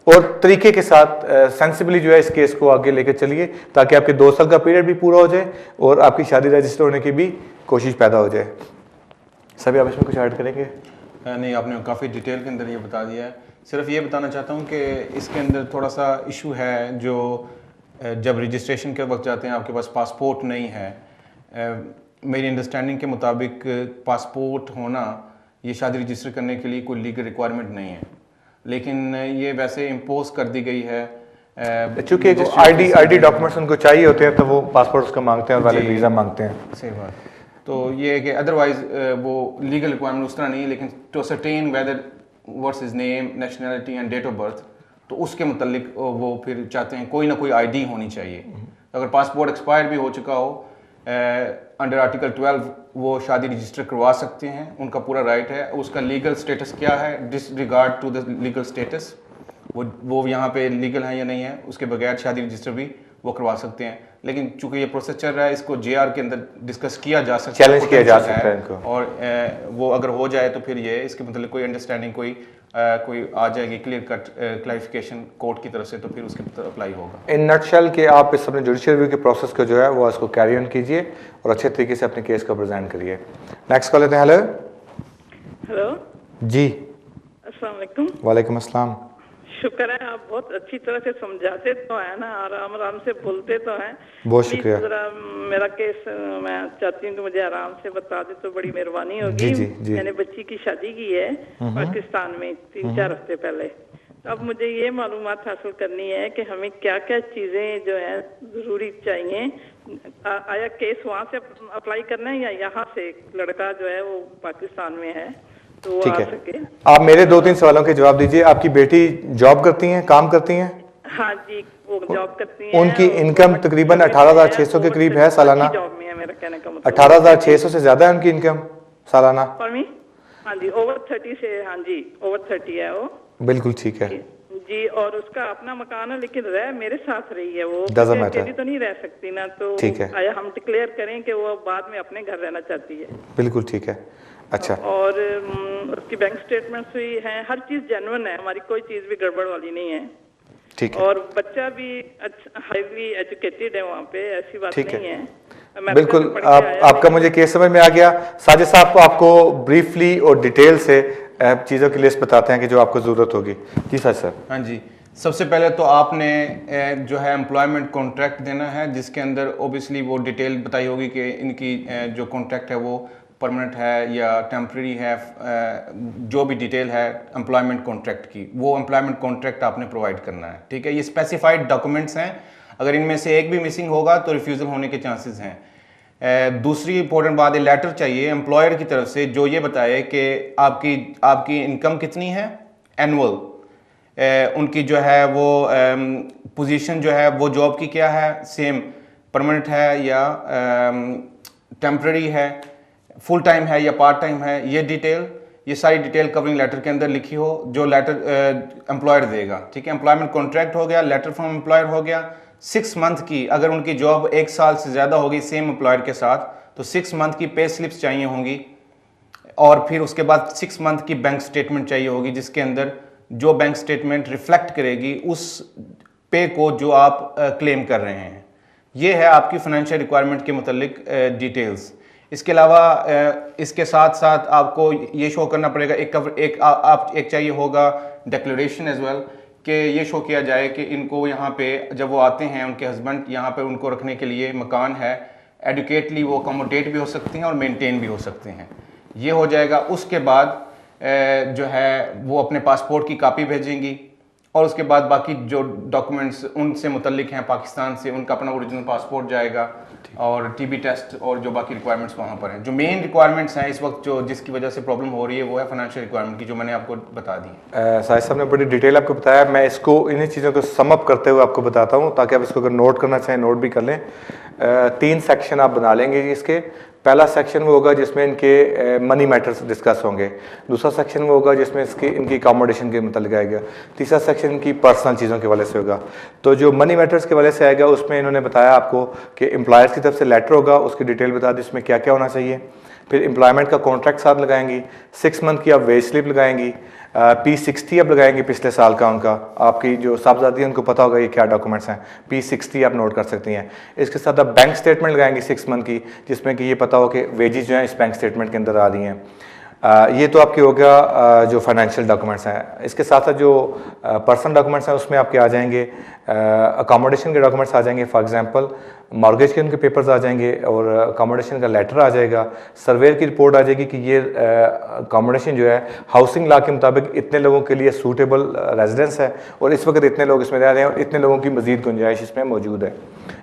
और तरीके के साथ सेंसिबली जो है इस केस को आगे लेकर चलिए ताकि आपके 2 साल का पीरियड भी पूरा हो जाए और आपकी शादी रजिस्टर होने की भी कोशिश पैदा हो जाए। सभी आप इसमें कुछ ऐड करेंगे? नहीं, आपने काफ़ी डिटेल के अंदर ये बता दिया है। सिर्फ ये बताना चाहता हूँ कि इसके अंदर थोड़ा सा इशू है जो जब रजिस्ट्रेशन के वक्त जाते हैं आपके पास पासपोर्ट नहीं है। मेरी अंडरस्टैंडिंग के मुताबिक पासपोर्ट होना ये शादी रजिस्टर करने के लिए कोई लीगल रिक्वायरमेंट नहीं है, लेकिन ये वैसे इम्पोज कर दी गई है चूँकि आईडी डॉक्यूमेंट्स उनको चाहिए होते हैं तो वो पासपोर्ट उसका मांगते हैं और वाले वीज़ा मांगते हैं। सही बात। तो ये है कि अदरवाइज वो लीगल रिक्वायरमेंट उस तरह नहीं है, लेकिन to certain whether what's his name, nationality and date of birth, तो उसके मुतल्लिक वो फिर चाहते हैं कोई ना कोई आईडी होनी चाहिए। अगर पासपोर्ट एक्सपायर भी हो चुका हो अंडर आर्टिकल 12 वो शादी रजिस्टर करवा सकते हैं, उनका पूरा राइट है। उसका लीगल स्टेटस क्या है, disregard to the legal status, वो यहाँ पे लीगल है या नहीं है, उसके बगैर शादी रजिस्टर भी वो करवा सकते हैं। लेकिन चूंकि ये प्रोसेस चल रहा है, इसको JR के अंदर डिस्कस किया जा सकता है, चैलेंज किया जा सकता है इनको, और वो अगर हो जाए तो फिर ये इसके मतलब कोई अंडरस्टैंडिंग कोई आ जाएगी, क्लियर कट क्लैरिफिकेशन कोर्ट की तरफ से, तो फिर उसके अप्लाई होगा। इन नटशेल के आप इस अपने जुडिशियल रिव्यू के प्रोसेस को जो है वो इसको कैरी ऑन कीजिए और अच्छे तरीके से अपने केस को प्रेजेंट करिए। नेक्स्ट कॉल लेते हैं। हेलो हेलो जी, अस्सलाम वालेकुम। वालेकुम अस्सलाम। शुक्र है आप बहुत अच्छी तरह से समझाते तो है ना, आराम आराम से बोलते तो हैं। बहुत शुक्रिया। जरा मेरा केस मैं चाहती हूँ कि मुझे आराम से बता दे तो बड़ी मेहरबानी होगी। जी जी जी। मैंने बच्ची की शादी की है पाकिस्तान में 3-4 हफ्ते पहले। अब मुझे ये मालूमात हासिल करनी है कि हमें क्या क्या चीजें जो है जरूरी चाहिए। आया केस वहाँ से अप्लाई करना है या यहाँ से? लड़का जो है वो पाकिस्तान में है तो वो आ सके। आप मेरे 2-3 सवालों के जवाब दीजिए। आपकी बेटी जॉब करती हैं, काम करती हैं? हाँ जी, वो जॉब करती हैं। उनकी इनकम तकरीबन 18,600 के करीब है सालाना। जॉब में है, मेरा कहने का मतलब 18,600 से ज्यादा है उनकी इनकम सालाना? हाँ जी, ओवर 30 से, हाँ जी ओवर 30 है वो। बिल्कुल ठीक है जी, और उसका अपना मकान है लेकिन रह मेरे साथ रही है वो। अकेली तो नहीं रह सकती ना, तो ठीक है। आया हम डिक्लेयर करें कि वो बाद में अपने घर रहना चाहती है। बिल्कुल ठीक है। अच्छा, और उसकी बैंक स्टेटमेंट्स भी हैं, हर चीज जेन्युइन है, हमारी कोई चीज भी गड़बड़ वाली नहीं है। ठीक है। और बच्चा भी हाईली एजुकेटेड है वहाँ पे, ऐसी बात नहीं है। बिल्कुल, आपका मुझे केस समझ में आ गया। साजिद साहब आपको ब्रीफली और डिटेल से चीज़ों की लिस्ट बताते हैं कि जो आपको ज़रूरत होगी। जी साजिद साहब। हाँ जी, सबसे पहले तो आपने जो है एम्प्लॉयमेंट कॉन्ट्रैक्ट देना है, जिसके अंदर ओबियसली वो डिटेल बताई होगी कि इनकी जो कॉन्ट्रैक्ट है वो परमानेंट है या टेम्प्रेरी है। जो भी डिटेल है एम्प्लॉयमेंट कॉन्ट्रैक्ट की, वो एम्प्लॉयमेंट कॉन्ट्रैक्ट आपने प्रोवाइड करना है। ठीक है, ये स्पेसिफाइड डॉक्यूमेंट्स हैं, अगर इनमें से एक भी मिसिंग होगा तो रिफ्यूज़ल होने के चांसेस हैं। दूसरी इंपॉर्टेंट बात है, लेटर चाहिए एम्प्लॉयर की तरफ से जो ये बताए कि आपकी इनकम कितनी है एनुअल, उनकी जो है वो पोजीशन जो है वो जॉब की क्या है, सेम परमानेंट है या टेम्प्रेरी है, फुल टाइम है या पार्ट टाइम है, ये सारी डिटेल कवरिंग लेटर के अंदर लिखी हो, जो लेटर एम्प्लॉयर देगा। ठीक है, एम्प्लॉयमेंट कॉन्ट्रैक्ट हो गया, लेटर फ्रॉम एम्प्लॉयर हो गया। 6 मंथ की, अगर उनकी जॉब 1 साल से ज़्यादा होगी सेम एम्प्लॉयर के साथ, तो 6 मंथ की पे स्लिप्स चाहिए होंगी। और फिर उसके बाद 6 मंथ की बैंक स्टेटमेंट चाहिए होगी, जिसके अंदर जो बैंक स्टेटमेंट रिफ्लेक्ट करेगी उस पे को जो आप क्लेम कर रहे हैं। ये है आपकी फाइनेंशियल रिक्वायरमेंट के मुतालिक डिटेल्स। इसके अलावा इसके साथ साथ आपको ये शो करना पड़ेगा, एक चाहिए होगा डिक्लेरेशन एज वेल, कि ये शो किया जाए कि इनको यहाँ पे जब वो आते हैं, उनके हस्बैंड यहाँ पे उनको रखने के लिए मकान है, एडुकेटली वो अकोमोडेट भी हो सकते हैं और मेंटेन भी हो सकते हैं। ये हो जाएगा। उसके बाद जो है वो अपने पासपोर्ट की कॉपी भेजेंगी और उसके बाद बाकी जो डॉक्यूमेंट्स उनसे मुतल्लिक हैं पाकिस्तान से, उनका अपना ओरिजिनल पासपोर्ट जाएगा और टीबी टेस्ट और जो बाकी रिक्वायरमेंट्स वहाँ पर हैं। जो मेन रिक्वायरमेंट्स हैं इस वक्त जो जिसकी वजह से प्रॉब्लम हो रही है वो है फाइनेंशियल रिक्वायरमेंट की, जो मैंने आपको बता दी। साहिद साहब ने बड़ी डिटेल आपको बताया। मैं इसको इन्हीं चीज़ों को सम अप करते हुए आपको बताता हूँ ताकि आप इसको अगर नोट करना चाहें नोट भी कर लें। 3 सेक्शन आप बना लेंगे इसके। पहला सेक्शन वो होगा जिसमें इनके मनी मैटर्स डिस्कस होंगे। दूसरा सेक्शन वो होगा जिसमें इनकी अकोमोडेशन के मतलब आएगा। तीसरा सेक्शन इनकी पर्सनल चीज़ों के वाले से होगा। तो जो मनी मैटर्स के वाले से आएगा उसमें इन्होंने बताया आपको कि एम्प्लॉयर्स की तरफ से लेटर होगा, उसकी डिटेल बता दी उसमें क्या क्या होना चाहिए। फिर एम्प्लॉयमेंट का कॉन्ट्रैक्ट साथ लगाएंगी, 6 मंथ की आप वेज स्लिप लगाएंगी, P60 आप लगाएंगे पिछले साल का उनका, आपकी जो साहबजादी है उनको पता होगा ये क्या डॉक्यूमेंट्स हैं, P60 आप नोट कर सकती हैं। इसके साथ आप बैंक स्टेटमेंट लगाएंगे 6 मंथ की, जिसमें कि ये पता हो कि वेजेस जो हैं इस बैंक स्टेटमेंट के अंदर आ रही हैं। ये तो आपके हो गया जो फाइनेंशियल डॉक्यूमेंट्स हैं। इसके साथ साथ जो पर्सनल डॉक्यूमेंट्स हैं उसमें आपके आ जाएंगे अकोमोडेशन के डॉक्यूमेंट्स आ जाएंगे। फॉर एग्जांपल मॉर्गेज के उनके पेपर्स आ जाएंगे और अकोमोडेशन का लेटर आ जाएगा। सर्वेयर की रिपोर्ट आ जाएगी कि ये अकोमोडेशन जो है हाउसिंग लॉ के मुताबिक इतने लोगों के लिए सूटेबल रेजिडेंस है और इस वक्त इतने लोग इसमें रह रहे हैं और इतने लोगों की मजीद गुंजाइश इसमें मौजूद है।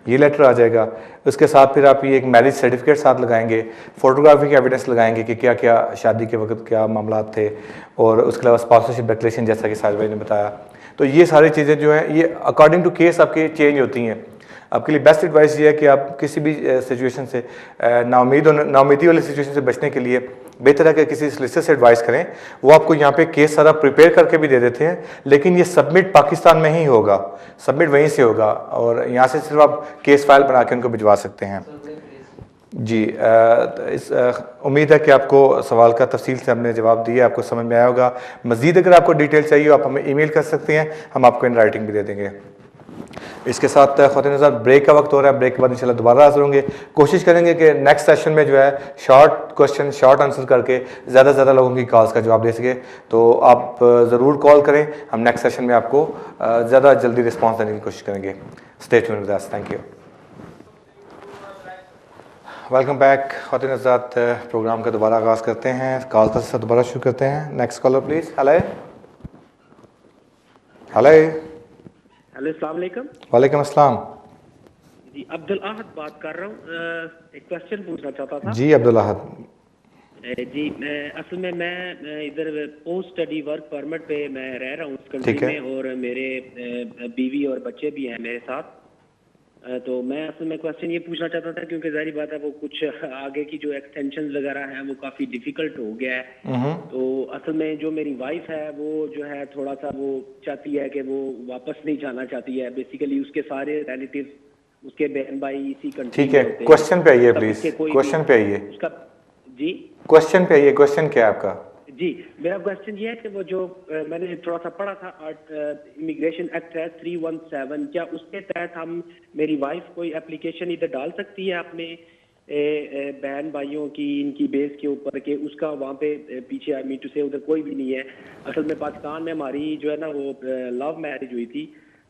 ये लेटर आ जाएगा। उसके साथ फिर आप ये एक मैरिज सर्टिफिकेट साथ लगाएंगे, फोटोग्राफिक एविडेंस लगाएंगे कि क्या क्या शादी के वक्त क्या मामला थे, और उसके अलावा स्पॉन्सरशिप डिक्लेरेशन जैसा कि साहिद भाई ने बताया। तो ये सारी चीज़ें जो हैं ये अकॉर्डिंग टू केस आपके चेंज होती हैं। आपके लिए बेस्ट एडवाइस ये है कि आप किसी भी सिचुएशन से नाउमीदी वाली सिचुएशन से बचने के लिए बेहतर है कि किसी सोलिसिटर से एडवाइस करें। वो आपको यहाँ पे केस सारा प्रिपेयर करके भी दे देते हैं, लेकिन ये सबमिट पाकिस्तान में ही होगा, सबमिट वहीं से होगा और यहाँ से सिर्फ आप केस फाइल बना के उनको भिजवा सकते हैं। जी उम्मीद है कि आपको सवाल का तफसील से हमने जवाब दिया, आपको समझ में आया होगा। मज़ीद अगर आपको डिटेल चाहिए आप हमें ईमेल कर सकते हैं, हम आपको इन राइटिंग भी दे देंगे। इसके साथ ख़वातीन हज़रात ब्रेक का वक्त हो रहा है, ब्रेक के बाद इंशाल्लाह दोबारा हाज़िर होंगे। कोशिश करेंगे कि नेक्स्ट सेशन में जो है शॉर्ट क्वेश्चन शॉर्ट आंसर करके ज़्यादा से ज़्यादा लोगों की कॉल्स का जवाब दे सके। तो आप ज़रूर कॉल करें, हम नेक्स्ट सेशन में आपको ज़्यादा जल्दी रिस्पॉन्स देने की कोशिश करेंगे। Stay tuned with us, thank you. Welcome back ख़वातीन हज़रात, प्रोग्राम का दोबारा आगाज़ करते हैं, कॉल का सिलसिला दोबारा शुरू करते हैं। Next collar please. Hello hello hello, अस्सलाम वालेकुम। वालेकुम अस्सलाम। जी अब्दुल अहद बात कर रहा हूँ, एक क्वेश्चन पूछना चाहता था। जी अब्दुल अहद। जी असल में मैं इधर पोस्ट स्टडी वर्क परमिट पे मैं रह रहा हूँ इस कंट्री में, और मेरे बीवी और बच्चे भी हैं मेरे साथ। तो मैं असल में क्वेश्चन ये पूछना चाहता था, क्योंकि जाहिर बात है वो कुछ आगे की जो एक्सटेंशन वगैरह हैं वो काफ़ी डिफिकल्ट हो गया है। तो असल में जो मेरी वाइफ है वो जो है थोड़ा सा वो चाहती है कि वो वापस नहीं जाना चाहती है। बेसिकली उसके सारे रिलेटिव उसके बहन भाई इसी कंट्री ठीक है, क्वेश्चन पे आइए प्लीज, क्वेश्चन पे आइए। उसका जी क्वेश्चन पे आइए, क्वेश्चन क्या है आपका? जी मेरा क्वेश्चन ये है कि वो जो मैंने थोड़ा सा पढ़ा था इमिग्रेशन एक्ट है 317, क्या उसके तहत हम मेरी वाइफ कोई एप्लीकेशन इधर डाल सकती है अपने बहन भाइयों की इनकी बेस के ऊपर के उसका वहाँ पे पीछे आई मीन टू से उधर कोई भी नहीं है। असल में पाकिस्तान में हमारी जो है ना वो लव मैरिज हुई थी,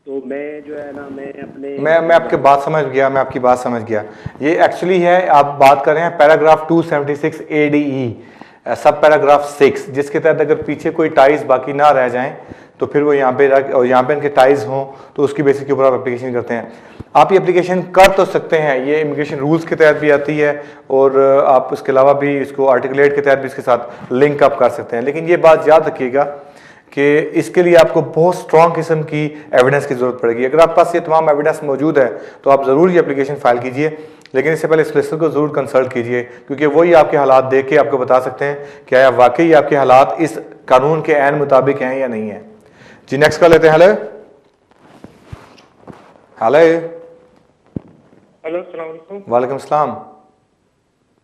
तो मैं जो है ना मैं अपने मैं आपकी बात समझ गया, मैं आपकी बात समझ गया। ये एक्चुअली है, आप बात कर रहे हैं पैराग्राफ 276 ADE सब पैराग्राफ 6, जिसके तहत अगर पीछे कोई टाइज बाकी ना रह जाएं तो फिर वो यहाँ पे और यहाँ पे इनके टाइज हों तो उसकी बेसिस के ऊपर आप एप्लीकेशन करते हैं। आप ये एप्लीकेशन कर तो सकते हैं, ये इमिग्रेशन रूल्स के तहत भी आती है और आप उसके अलावा भी इसको आर्टिकुलेट के तहत भी इसके साथ लिंक अप कर सकते हैं। लेकिन ये बात याद रखिएगा कि इसके लिए आपको बहुत स्ट्रॉन्ग किस्म की एविडेंस की ज़रूरत पड़ेगी। अगर आपके पास ये तमाम एविडेंस मौजूद है तो आप ज़रूर ये एप्लीकेशन फाइल कीजिए, लेकिन इससे पहले सोलिसिटर को ज़रूर कंसल्ट कीजिए, क्योंकि वही आपके हालात देख के आपको बता सकते हैं कि क्या वाकई आपके हालात इस कानून के ऐन मुताबिक हैं या नहीं है। जी नेक्स्ट कॉल लेते हैं। हेलो हेलो हेलो, अस्सलाम वालेकुम। वालेकुम सलाम।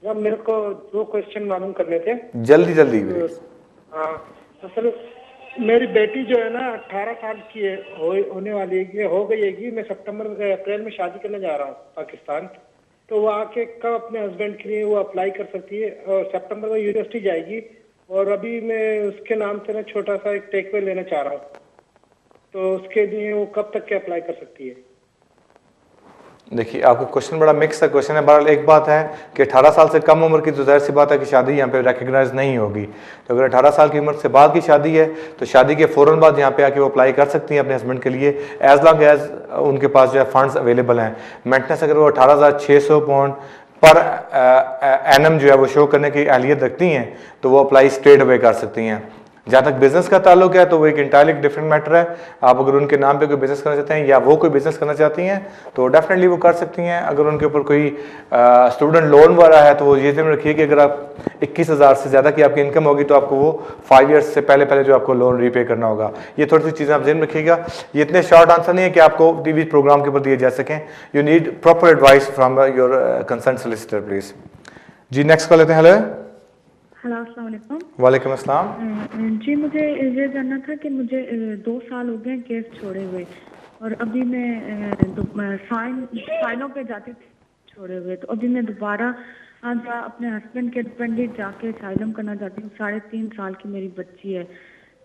यार मेरे को 2 क्वेश्चन मालूम करने थे, जल्दी जल्दी। हाँ तो सर मेरी बेटी जो है ना 18 साल की है, होने वाली है, हो गई है। मैं अप्रैल में शादी करने जा रहा हूँ पाकिस्तान, तो वो आके कब अपने हस्बैंड के लिए वो अप्लाई कर सकती है? और सितंबर में यूनिवर्सिटी जाएगी और अभी मैं उसके नाम से ना छोटा सा एक टेकवे लेना चाह रहा हूँ, तो उसके लिए वो कब तक के अप्लाई कर सकती है? देखिए आपका क्वेश्चन बड़ा मिक्स है क्वेश्चन है। बहरहाल एक बात है कि 18 साल से कम उम्र की तो जाहिर सी बात है कि शादी यहाँ पे रिकग्नाइज नहीं होगी। तो अगर 18 साल की उम्र से बाद की शादी है तो शादी के फ़ौरन बाद यहाँ पे आके वो अप्लाई कर सकती हैं अपने हस्बैंड के लिए, एज लॉन्ग एज उनके पास जो है फंड्स अवेलेबल हैं। मेंटेनेंस अगर वो 18,600 पाउंड पर एनम जो है वो शो करने की अहलियत रखती हैं तो वो अप्लाई स्ट्रेट अवे कर सकती हैं। जहाँ तक बिजनेस का ताल्लुक है तो वो एक इंटायरली डिफरेंट मैटर है। आप अगर उनके नाम पे कोई बिजनेस करना चाहते हैं या वो कोई बिजनेस करना चाहती हैं तो डेफिनेटली वो कर सकती हैं। अगर उनके ऊपर कोई स्टूडेंट लोन वाला है तो वो ये ध्यान रखिए कि अगर आप 21,000 से ज़्यादा की आपकी इनकम होगी तो आपको वो 5 ईयर्स से पहले जो आपको लोन रीपे करना होगा। ये थोड़ी सी चीज़ें आप ध्यान रखिएगा। ये इतने शॉर्ट आंसर नहीं है कि आपको टीवी प्रोग्राम के ऊपर दिए जा सकें। You need proper advice from your concern solicitor please. जी नेक्स्ट कॉल लेते हैं। हेलो हेलो, अस्सलाम वालेकुम। वालेकुम अस्सलाम। जी मुझे ये जानना था कि मुझे 2 साल हो गए केस छोड़े हुए और अभी मैं फाइलों पे जाती थी छोड़े हुए, तो अभी मैं दोबारा आज अपने हस्बैंड के डिपेंडेंट जाके असाइलम करना चाहती हूँ। 3.5 साल की मेरी बच्ची है,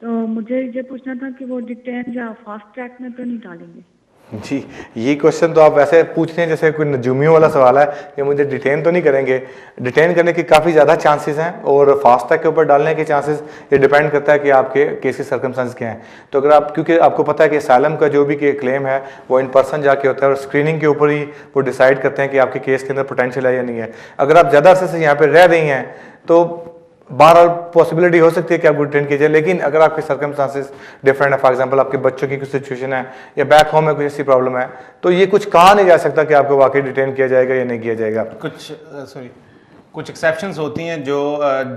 तो मुझे ये पूछना था कि वो डिटेन या फास्ट ट्रैक में तो नहीं डालेंगे? जी ये क्वेश्चन तो आप वैसे पूछ रहे हैं जैसे कोई नजूमियों वाला सवाल है कि मुझे डिटेन तो नहीं करेंगे। डिटेन करने के काफ़ी ज़्यादा चांसेस हैं और फास्ट ट्रैक के ऊपर डालने के चांसेस ये डिपेंड करता है कि आपके केस के सर्कमस्टेंस क्या हैं। तो अगर आप, क्योंकि आपको पता है कि असाइलम का जो भी क्लेम है वो इन पर्सन जाके होता है और स्क्रीनिंग के ऊपर ही वो डिसाइड करते हैं कि आपके केस के अंदर पोटेंशियल है या नहीं है। अगर आप ज़्यादा अरसे से यहाँ पर रह रही हैं तो बहरहाल पॉसिबिलिटी हो सकती है कि आपको डिटेन किया जाए, लेकिन अगर आपके सर्कमस्टांसेस डिफरेंट है, फॉर एग्जांपल आपके बच्चों की कुछ सिचुएशन है या बैक होम में कुछ ऐसी प्रॉब्लम है, तो ये कुछ कहा नहीं जा सकता कि आपको वाकई डिटेन किया जाएगा या नहीं किया जाएगा। कुछ एक्सेप्शंस होती हैं जो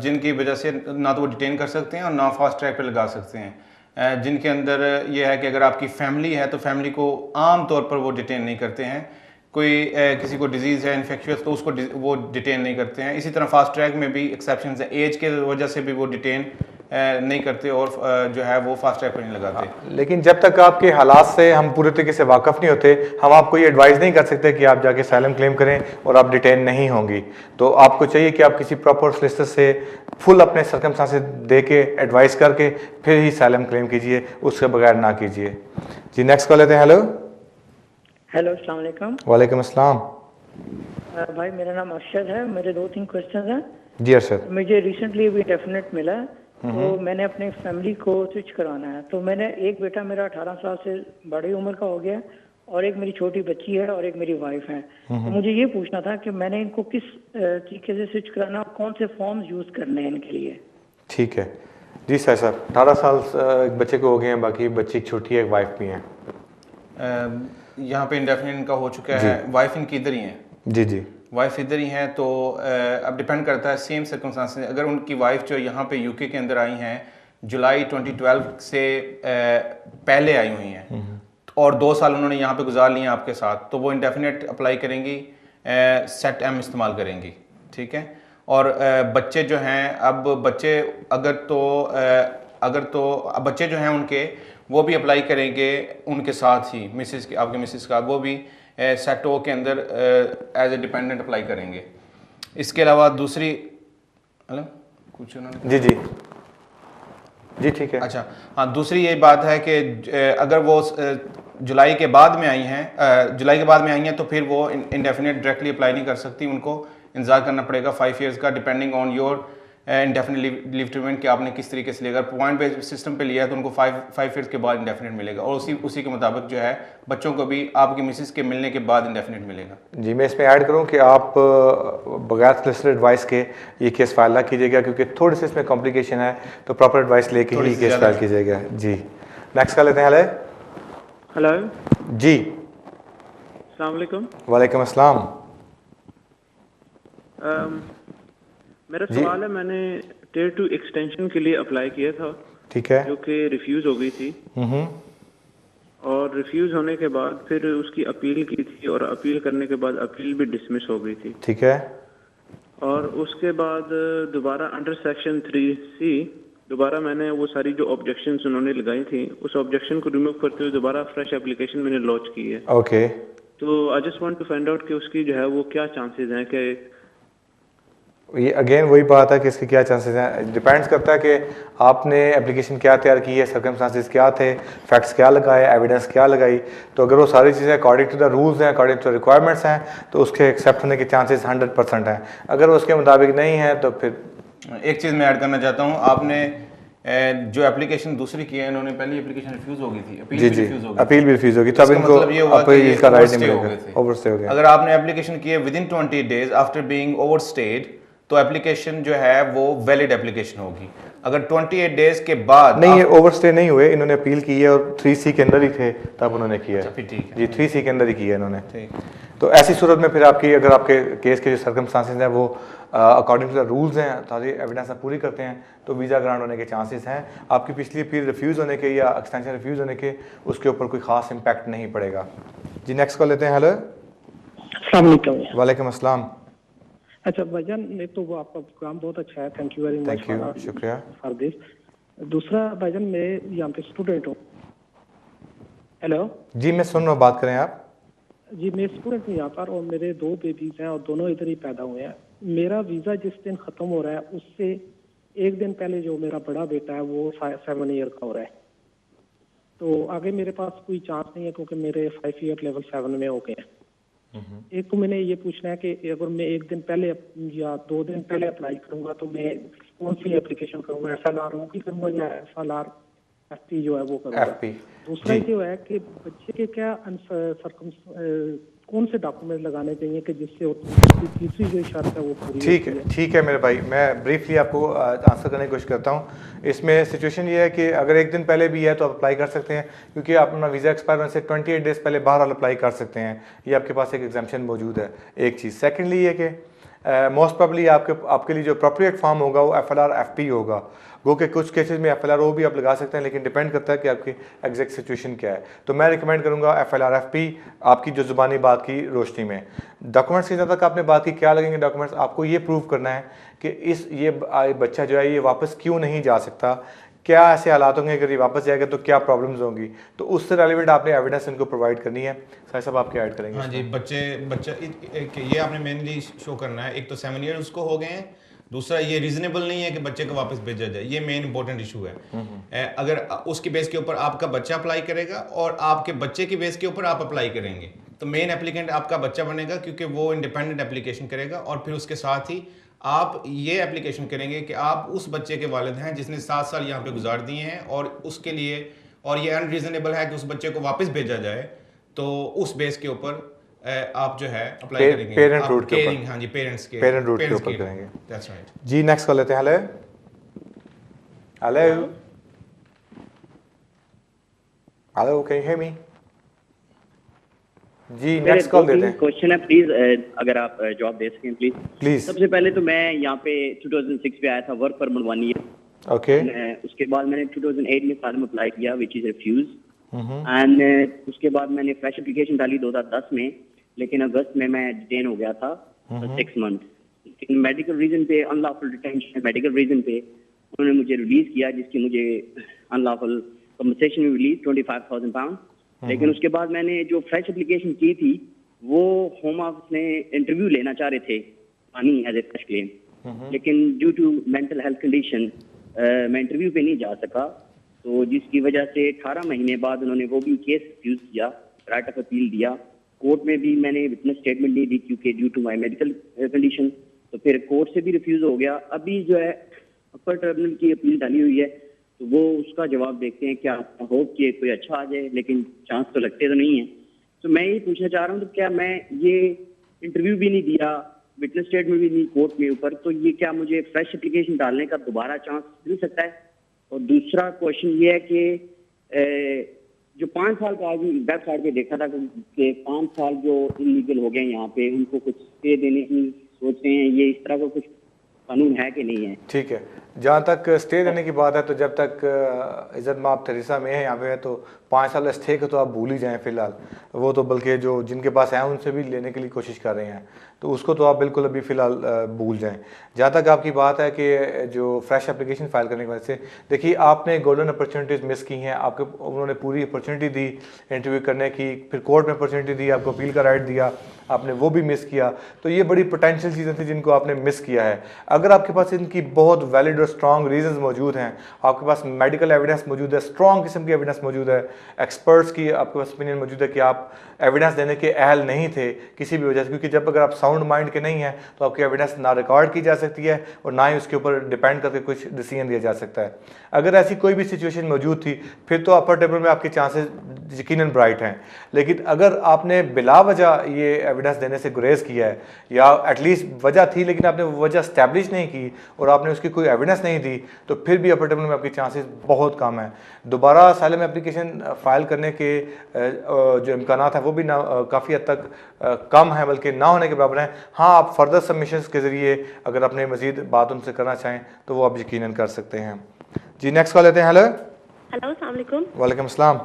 जिनकी वजह से ना तो वो डिटेन कर सकते हैं और ना फास्ट ट्रैक पे लगा सकते हैं, जिनके अंदर ये है कि अगर आपकी फैमिली है तो फैमिली को आम तौर पर वो डिटेन नहीं करते हैं। कोई किसी को डिजीज़ है इन्फेक्शियस तो उसको वो डिटेन नहीं करते हैं। इसी तरह फास्ट ट्रैक में भी एक्सेप्शंस है, एज के वजह से भी वो डिटेन नहीं करते और जो है वो फास्ट ट्रैक पर नहीं लगाते। लेकिन जब तक आपके हालात से हम पूरे तरीके से वाकफ़ नहीं होते, हम आपको ये एडवाइस नहीं कर सकते कि आप जाके साइलम क्लेम करें और आप डिटेन नहीं होंगी। तो आपको चाहिए कि आप किसी प्रॉपर सोलिसिटर से फुल अपने सर्कमस्टांसेस दे के एडवाइस करके फिर ही साइलम क्लेम कीजिए, उसके बगैर ना कीजिए। जी नेक्स्ट कॉल लेते हैं। हेलो हेलो, अस्सलाम वालेकुम। वालेकुम अस्सलाम। भाई मेरा नाम अरशद है, मेरे 2-3 क्वेश्चन हैं। जी अरशद। मुझे रिसेंटली अभी डेफिनेट मिला है, तो मैंने अपने फैमिली को स्विच करवाना है। तो मैंने एक बेटा मेरा 18 साल से बड़ी उम्र का हो गया और एक मेरी छोटी बच्ची है और एक मेरी वाइफ है। तो मुझे ये पूछना था कि मैंने इनको किस तरीके से स्विच कराना और कौन से फॉर्म्स यूज करने हैं इनके लिए। ठीक है जी सर। 18 साल एक बच्चे को हो गए हैं, बाकी बच्ची छोटी है, एक वाइफ भी है। यहाँ पे इंडेफिनिट इनका हो चुका है। वाइफ इनकी इधर ही है। जी जी, वाइफ इधर ही हैं। तो अब डिपेंड करता है सेम सर्कमस्टांसेस। अगर उनकी वाइफ जो यहाँ पे यूके के अंदर आई हैं जुलाई 2012 से पहले आई हुई हैं और 2 साल उन्होंने यहाँ पे गुजार लिए हैं आपके साथ, तो वो इंडेफिनिट अप्लाई करेंगी, सेट एम इस्तेमाल करेंगी। ठीक है। और बच्चे जो हैं, अब बच्चे अगर तो बच्चे जो हैं उनके वो भी अप्लाई करेंगे उनके साथ ही, मिसेस आपके मिसेस का वो भी सेट ओ के अंदर एज ए डिपेंडेंट अप्लाई करेंगे। इसके अलावा दूसरी कुछ उन्होंने जी जी जी ठीक है। अच्छा हाँ, दूसरी ये बात है कि अगर वो जुलाई के बाद में आई हैं तो फिर वो इंडेफिनिट डायरेक्टली अप्लाई नहीं कर सकती, उनको इंतजार करना पड़ेगा 5 ईयर्स का, depending on your indefinite leave to remain कि आपने किस तरीके से लिया। अगर पॉइंट बेस्ड सिस्टम पे लिया है तो उनको 5 ईयर्स के बाद इंडेफिनिट मिलेगा और उसी के मुताबिक जो है बच्चों को भी आपकी मिसेस के मिलने के बाद इंडेफिनिट मिलेगा। जी मैं इसमें ऐड करूं कि आप बगैर सोलिसिटर एडवाइस के ये केस फाइल ना कीजिएगा, क्योंकि थोड़ी सी इसमें कॉम्प्लिकेशन है, तो प्रॉपर एडवाइस लेके ही केस फाइल कीजिएगा। जी नेक्स्ट कर लेते हैं। हेलो जी अस्सलाम वालेकुम। वालेकुम अस्सलाम। मेरा सवाल है, मैंने टियर 2 एक्सटेंशन के लिए अप्लाई किया था, ठीक है, जो कि रिफ्यूज हो गई थी और रिफ्यूज होने के बाद फिर उसकी अपील की थी और अपील करने के बाद अपील भी डिसमिस हो गई थी, ठीक है। और उसके बाद दोबारा अंडर सेक्शन 3C दोबारा मैंने वो सारी जो ऑब्जेक्शंस उन्होंने लगाई थी उस ऑब्जेक्शन को रिमूव करते हुए दोबारा फ्रेश एप्लीकेशन मैंने लॉन्च की है। ओके। तो I just want to find out कि उसकी जो है वो क्या चांसेस हैं कि ये अगेन वही बात है कि इसके क्या चांसेस हैं, डिपेंड्स करता है कि आपने एप्लीकेशन क्या तैयार की है, सर्कमस्टांसेस क्या थे, फैक्ट्स क्या लगाए, एविडेंस क्या लगाई। तो अगर वो सारी चीज़ें अकॉर्डिंग टू द रूल्स हैं, अकॉर्डिंग टू रिक्वायरमेंट्स हैं, तो उसके एक्सेप्ट होने के चांसेस 100% हैं। अगर वो उसके मुताबिक नहीं है तो फिर एक चीज़ मैं ऐड करना चाहता हूँ, आपने जो एप्लीकेशन दूसरी की है, इन्होंने पहली एप्लीकेशन रिफ्यूज हो गई थी, अपील भी रिफ्यूज होगी, तब इनको अपील का राइट नहीं मिलेगा, ओवरस्टे हो गया। अगर आपने एप्लीकेशन की है विदिन 20 डेज आफ्टर बीइंग ओवरस्टेड तो एप्लीकेशन जो है वो वैलिड एप्लीकेशन होगी। अगर 28 डेज के बाद नहीं, ये ओवरस्टे नहीं हुए, इन्होंने अपील की है और 3C के अंदर ही थे तब उन्होंने किया है। ठीक है जी, 3C के अंदर ही किया है इन्होंने। तो ऐसी सूरत में फिर आपकी अगर आपके केस के जो सर्कमस्टांसेस हैं वो अकॉर्डिंग टू द रूल्स हैं, सारी एविडेंस आप पूरी करते हैं, तो वीज़ा ग्रांट होने के चांसेस हैं। आपकी पिछली अपील रिफ्यूज़ होने के या एक्सटेंशन रिफ्यूज़ होने के उसके ऊपर कोई खास इम्पैक्ट नहीं पड़ेगा। जी नेक्स्ट कॉल लेते हैं। हेलो वालेकुम अस्सलाम। अच्छा भाईजान, एक तो वो आपका प्रोग्राम बहुत अच्छा है, thank you very much. Thank you, शुक्रिया फॉर दिस। दूसरा भाईजान, मैं यहाँ पे स्टूडेंट हूँ। हेलो जी मैं सुन रहा हूँ, बात करें आप। जी मैं स्टूडेंट हूँ यहाँ पर और मेरे 2 बेबीज हैं और दोनों इधर ही पैदा हुए हैं। मेरा वीज़ा जिस दिन ख़त्म हो रहा है उससे एक दिन पहले जो मेरा बड़ा बेटा है वो 7 ईयर का हो रहा है, तो आगे मेरे पास कोई चांस नहीं है क्योंकि मेरे 5 ईयर लेवल 7 में हो गए हैं। एक तो मैंने ये पूछना है कि अगर मैं एक दिन पहले या 2 दिन पहले अप्लाई करूंगा तो मैं कौन सी एप्लीकेशन करूंगा, FLR की करूंगा या FLR FP जो है वो करूंगा। दूसरा जो है कि बच्चे के क्या कौन से डॉक्यूमेंट लगाने चाहिए कि जिससे उसकी तीसरी जो शर्त है वो पूरी ठीक है मेरे भाई, मैं ब्रीफली आपको आंसर करने की कोशिश करता हूँ। इसमें सिचुएशन ये है कि अगर एक दिन पहले भी है तो आप अप्लाई कर सकते हैं, क्योंकि आप अपना वीज़ा एक्सपायर होने से 28 डेज़ पहले बहरहाल अप्लाई कर सकते हैं, ये आपके पास एक एग्जाम्पशन मौजूद है। एक चीज़ सेकेंडली ये कि मोस्ट प्रॉब्ली आपके लिए जो अप्रोप्रिएट फॉर्म होगा वो FLR FP होगा। वो कि कुछ केसेस में FLRO भी आप लगा सकते हैं, लेकिन डिपेंड करता है कि आपकी एग्जैक्ट सिचुएशन क्या है। तो मैं रिकमेंड करूंगा FLR FP आपकी जो ज़ुबानी बात की रोशनी में। डॉक्यूमेंट्स की जहाँ तक आपने बात की, क्या लगेंगे डॉक्यूमेंट्स, आपको ये प्रूव करना है कि ये बच्चा जो है ये वापस क्यों नहीं जा सकता, क्या ऐसे हालात होंगे अगर ये वापस जाएगा तो क्या प्रॉब्लम्स होंगी, तो उससे रेलिवेंट आपने एविडेंस इनको प्रोवाइड करनी है। साहिब साहब आप क्या ऐड करेंगे? हाँ जी, बच्चा ये आपने मेनली शो करना है। एक तो 7 ईयर उसको हो गए हैं, दूसरा ये रीजनेबल नहीं है कि बच्चे को वापस भेजा जाए, ये मेन इंपॉर्टेंट इशू है। अगर उसके बेस के ऊपर आपका बच्चा अप्लाई करेगा और आपके बच्चे के बेस के ऊपर आप अप्लाई करेंगे तो मेन एप्लीकेंट आपका बच्चा बनेगा, क्योंकि वो इंडिपेंडेंट एप्लीकेशन करेगा। और फिर उसके साथ ही आप ये एप्लीकेशन करेंगे कि आप उस बच्चे के वालिद हैं जिसने 7 साल यहाँ पे गुजार दिए हैं और उसके लिए और ये अनरीजनेबल है कि उस बच्चे को वापस भेजा जाए, तो उस बेस के ऊपर आप जो है अप्लाई करेंगे पेरेंट रूट के ऊपर। हाँ जी, पेरेंट्स रूट के ऊपर करेंगे। दैट्स राइट जी। नेक्स्ट कॉल लेते हैं। Hello hello hello, can you hear me? जी नेक्स्ट कॉल देते हैं। क्वेश्चन है प्लीज, अगर आप जवाब दे सकें प्लीज। सबसे पहले तो मैं यहाँ पे 2006 पे आया था वर्क परमिट 1 ईयर। ओके। उसके बाद मैंने 2008 में फार्म अप्लाई किया विच इज रिफ्यूज, एंड उसके बाद मैंने फ्रेश एप्लीकेशन डाली 2010 में, लेकिन अगस्त में मैं डिटेन हो गया था 6 मंथ। लेकिन मेडिकल रीजन पे, अनलॉफुल डिटेंशन मेडिकल रीजन पे उन्होंने मुझे रिलीज किया, जिसकी मुझे अनलॉफुल कंपनसेशन में मिली 25,000 पाउंड। लेकिन उसके बाद मैंने जो फ्रेश एप्लीकेशन की थी वो होम ऑफिस ने इंटरव्यू लेना चाह रहे थे पानी एज ए फ्रेश क्लेम, लेकिन due to mental health condition मैं इंटरव्यू पे नहीं जा सका, तो जिसकी वजह से 18 महीने बाद उन्होंने वो भी केस रिफ्यूज किया, राइट ऑफ अपील दिया। कोर्ट में भी मैंने विटनेस स्टेटमेंट नहीं दी क्योंकि due to my medical condition, तो फिर कोर्ट से भी रिफ्यूज हो गया। अभी जो है अपर ट्रिब्यूनल की अपील डाली हुई है, तो वो उसका जवाब देखते हैं। क्या होप कि कोई अच्छा आ जाए, लेकिन चांस तो लगते तो नहीं है। तो मैं ये पूछना चाह रहा हूँ, तो क्या मैं ये इंटरव्यू भी नहीं दिया, विटनेस स्टेटमेंट भी नहीं कोर्ट में ऊपर, तो ये क्या मुझे फ्रेश एप्लीकेशन डालने का दोबारा चांस मिल सकता है? और दूसरा क्वेश्चन ये है कि जो 5 साल का आज वेबसाइट पे देखा था कि 5 साल जो इलीगल हो गए यहाँ पे, उनको कुछ पे देने की सोच रहे हैं, ये इस तरह का कुछ कानून है कि नहीं है? ठीक है, जहाँ तक स्टे देने की बात है तो जब तक इज़्ज़त माब थेरेसा में है यहाँ पे है तो 5 साल स्टे को तो आप भूल ही जाएं फिलहाल। वो तो बल्कि जो जिनके पास हैं उनसे भी लेने के लिए कोशिश कर रहे हैं, तो उसको तो आप बिल्कुल अभी फ़िलहाल भूल जाएं। जहाँ तक आपकी बात है कि जो फ्रेश एप्लीकेशन फ़ाइल करने की वजह से, देखिए आपने गोल्डन अपॉर्चुनिटीज़ मिस की हैं। आपको उन्होंने पूरी अपॉर्चुनिटी दी इंटरव्यू करने की, फिर कोर्ट में अपॉर्चुनिटी दी, आपको अपील का राइट दिया, आपने वो भी मिस किया। तो ये बड़ी पोटेंशियल चीज़ें थी जिनको आपने मिस किया है। अगर आपके पास इनकी बहुत वैलिड और स्ट्रॉन्ग रीजंस मौजूद हैं, आपके पास मेडिकल एविडेंस मौजूद है, स्ट्रॉन्ग किस्म की एविडेंस मौजूद है, एक्सपर्ट्स की आपके पास ओपिनियन मौजूद है कि आप एविडेंस देने के अहल नहीं थे किसी भी वजह से, क्योंकि जब अगर आप साउंड माइंड के नहीं हैं तो आपकी एविडेंस ना रिकॉर्ड की जा सकती है और ना ही उसके ऊपर डिपेंड करके कुछ डिसीजन दिया जा सकता है। अगर ऐसी कोई भी सिचुएशन मौजूद थी फिर तो अपर टेबल में आपके चांसेस यकीनन ब्राइट हैं। लेकिन अगर आपने बिला वजह ये एविडेंस देने से गुरेज किया है, या एटलीस्ट वजह थी लेकिन आपने वो वजह स्टैब्लिश नहीं की और आपने उसकी कोई एविडेंस नहीं दी, तो फिर भी अपर टेबल में आपके चांसेस बहुत कम हैं। दोबारा असाइलम एप्लीकेशन फ़ाइल करने के जो इम्कानात हैं वो भी ना काफ़ी हद तक कम है, बल्कि ना होने के बराबर हैं। हाँ, आप फर्दर सबमिशंस के ज़रिए अगर अपने मज़ीद बात उनसे करना चाहें तो वो आप यकीनन कर सकते हैं। जी नेक्स्ट कॉल लेते हैं। हेलो हेलो, अस्सलाम वालेकुम। वालेकुम अस्सलाम।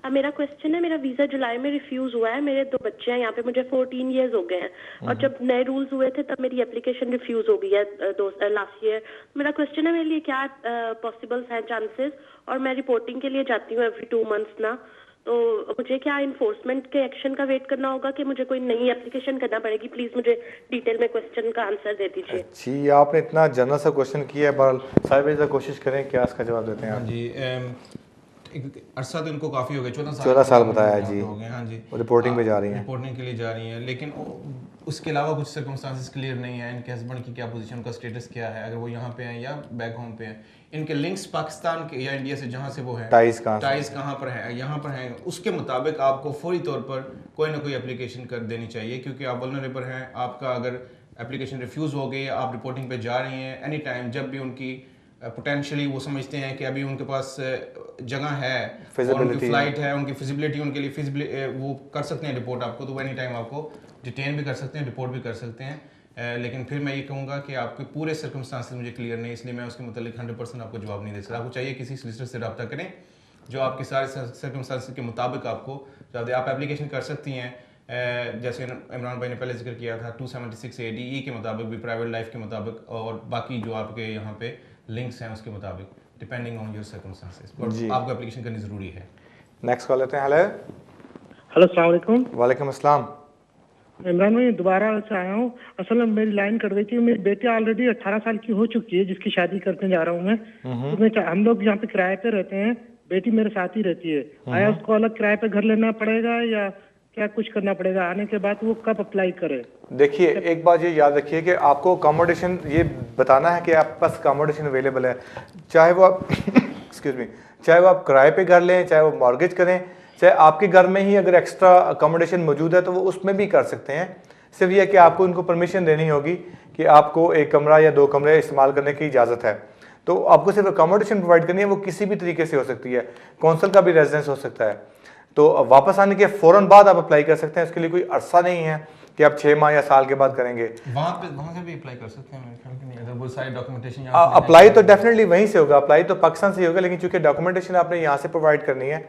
मेरा क्वेश्चन है, मेरा वीज़ा जुलाई में रिफ्यूज़ हुआ है, मेरे 2 बच्चे हैं यहाँ पे, मुझे 14 इयर्स हो गए हैं, और जब नए रूल्स हुए थे तब मेरी एप्लीकेशन रिफ्यूज़ हो गई है लास्ट ईयर। मेरा क्वेश्चन है, मेरे लिए क्या पॉसिबल्स हैं चांसेस, और मैं रिपोर्टिंग के लिए जाती हूँ एवरी 2 मंथ्स ना, तो मुझे क्या इन्फोर्समेंट के एक्शन का वेट करना होगा कि मुझे कोई नई एप्लीकेशन करना पड़ेगी? प्लीज़ मुझे डिटेल में क्वेश्चन का आंसर दे दीजिए। जी, आपने इतना जनरल सा क्वेश्चन किया है, बहरहाल साहिब कोशिश करें क्या इसका जवाब देते हैं आप? जी, एक अरसा तो इनको काफ़ी हो गया, 14 साल बताया जी, हो गए। हाँ जी, रिपोर्टिंग पे जा रही हैं, रिपोर्टिंग के लिए जा रही हैं, लेकिन उसके अलावा कुछ सर्कमस्टांसिस क्लियर नहीं है। इनके हस्बैंड की क्या पोजीशन, उनका स्टेटस क्या है, अगर वो यहाँ पे हैं या बैक होम पे हैं, इनके लिंक्स पाकिस्तान के या इंडिया से जहाँ से वो है, टाइज कहाँ पर है, यहाँ पर हैं, उसके मुताबिक आपको फौरी तौर पर कोई ना कोई एप्लीकेशन कर देनी चाहिए, क्योंकि आप वल्नरेबल हैं। आपका अगर एप्लीकेशन रिफ्यूज़ हो गई, आप रिपोर्टिंग पे जा रही हैं, एनी टाइम जब भी उनकी पोटेंशियली वो समझते हैं कि अभी उनके पास जगह है और उनकी फ्लाइट है, उनकी फिजिबिलिटी, उनके लिए फिजिबिलिटी वो कर सकते हैं रिपोर्ट आपको, तो एनी टाइम आपको डिटेन भी कर सकते हैं, रिपोर्ट भी कर सकते हैं। लेकिन फिर मैं ये कहूँगा कि आपके पूरे सर्कमस्टांसेस मुझे क्लियर नहीं, इसलिए मैं उसके मतलब 100% आपको जवाब नहीं दे सकता। आपको चाहिए किसी सोलिसिटर से रब्ता करें जो आपके सारे सर्कमस्टांसेस के मुताबिक आपको जवाब दे। आप एप्लीकेशन कर सकती हैं, जैसे इमरान भाई ने पहले जिक्र किया था 276 ADE के मुताबिक भी, प्राइवेट लाइफ के मुताबिक, और बाकी जो आपके यहाँ पे लिंक्स हैं उसके मुताबिक, depending on your circumstances, but आपको एप्लीकेशन करनी ज़रूरी है। नेक्स्ट कॉल लेते हैं। हेलो अस्सलाम वालेकुम। वालेकुम अस्सलाम। इमरान भाई दोबारा से आया हूँ। असल में मेरी लाइन कट गई थी। मेरी बेटी ऑलरेडी 18 साल की हो चुकी है, जिसकी शादी करने जा रहा हूँ मैं। तो मैं हम लोग यहाँ पे किराए पे रहते हैं, बेटी मेरे साथ ही रहती है। आया उसको अलग किराए पे घर लेना पड़ेगा या क्या कुछ करना पड़ेगा? आने के बाद वो कब अप्लाई करे? देखिए, एक बात ये याद रखिए कि आपको अकोमोडेशन ये बताना है कि आपके पास अकोमोडेशन अवेलेबल है, चाहे वो आप एक्सक्यूज मी, चाहे वो आप किराए पे घर लें, चाहे वो मॉर्गेज करें, चाहे आपके घर में ही अगर एक्स्ट्रा अकोमोडेशन मौजूद है तो वो उसमें भी कर सकते हैं। सिर्फ यह कि आपको उनको परमिशन देनी होगी कि आपको एक कमरा या 2 कमरे इस्तेमाल करने की इजाज़त है। तो आपको सिर्फ अकोमोडेशन प्रोवाइड करनी है, वो किसी भी तरीके से हो सकती है, कौंसल का भी रेजिडेंस हो सकता है। तो वापस आने के फ़ौरन बाद आप अप्लाई कर सकते हैं, उसके लिए कोई अरसा नहीं है कि आप 6 माह या साल के बाद करेंगे। वहाँ से भी अप्लाई कर सकते हैं, मेरे ख्याल में अगर वो सारी डॉक्यूमेंटेशन अप्लाई तो डेफिनेटली वहीं से होगा, अप्लाई तो पाकिस्तान से ही होगा, लेकिन चूंकि डॉक्यूमेंटेशन आपने यहाँ से प्रोवाइड करनी है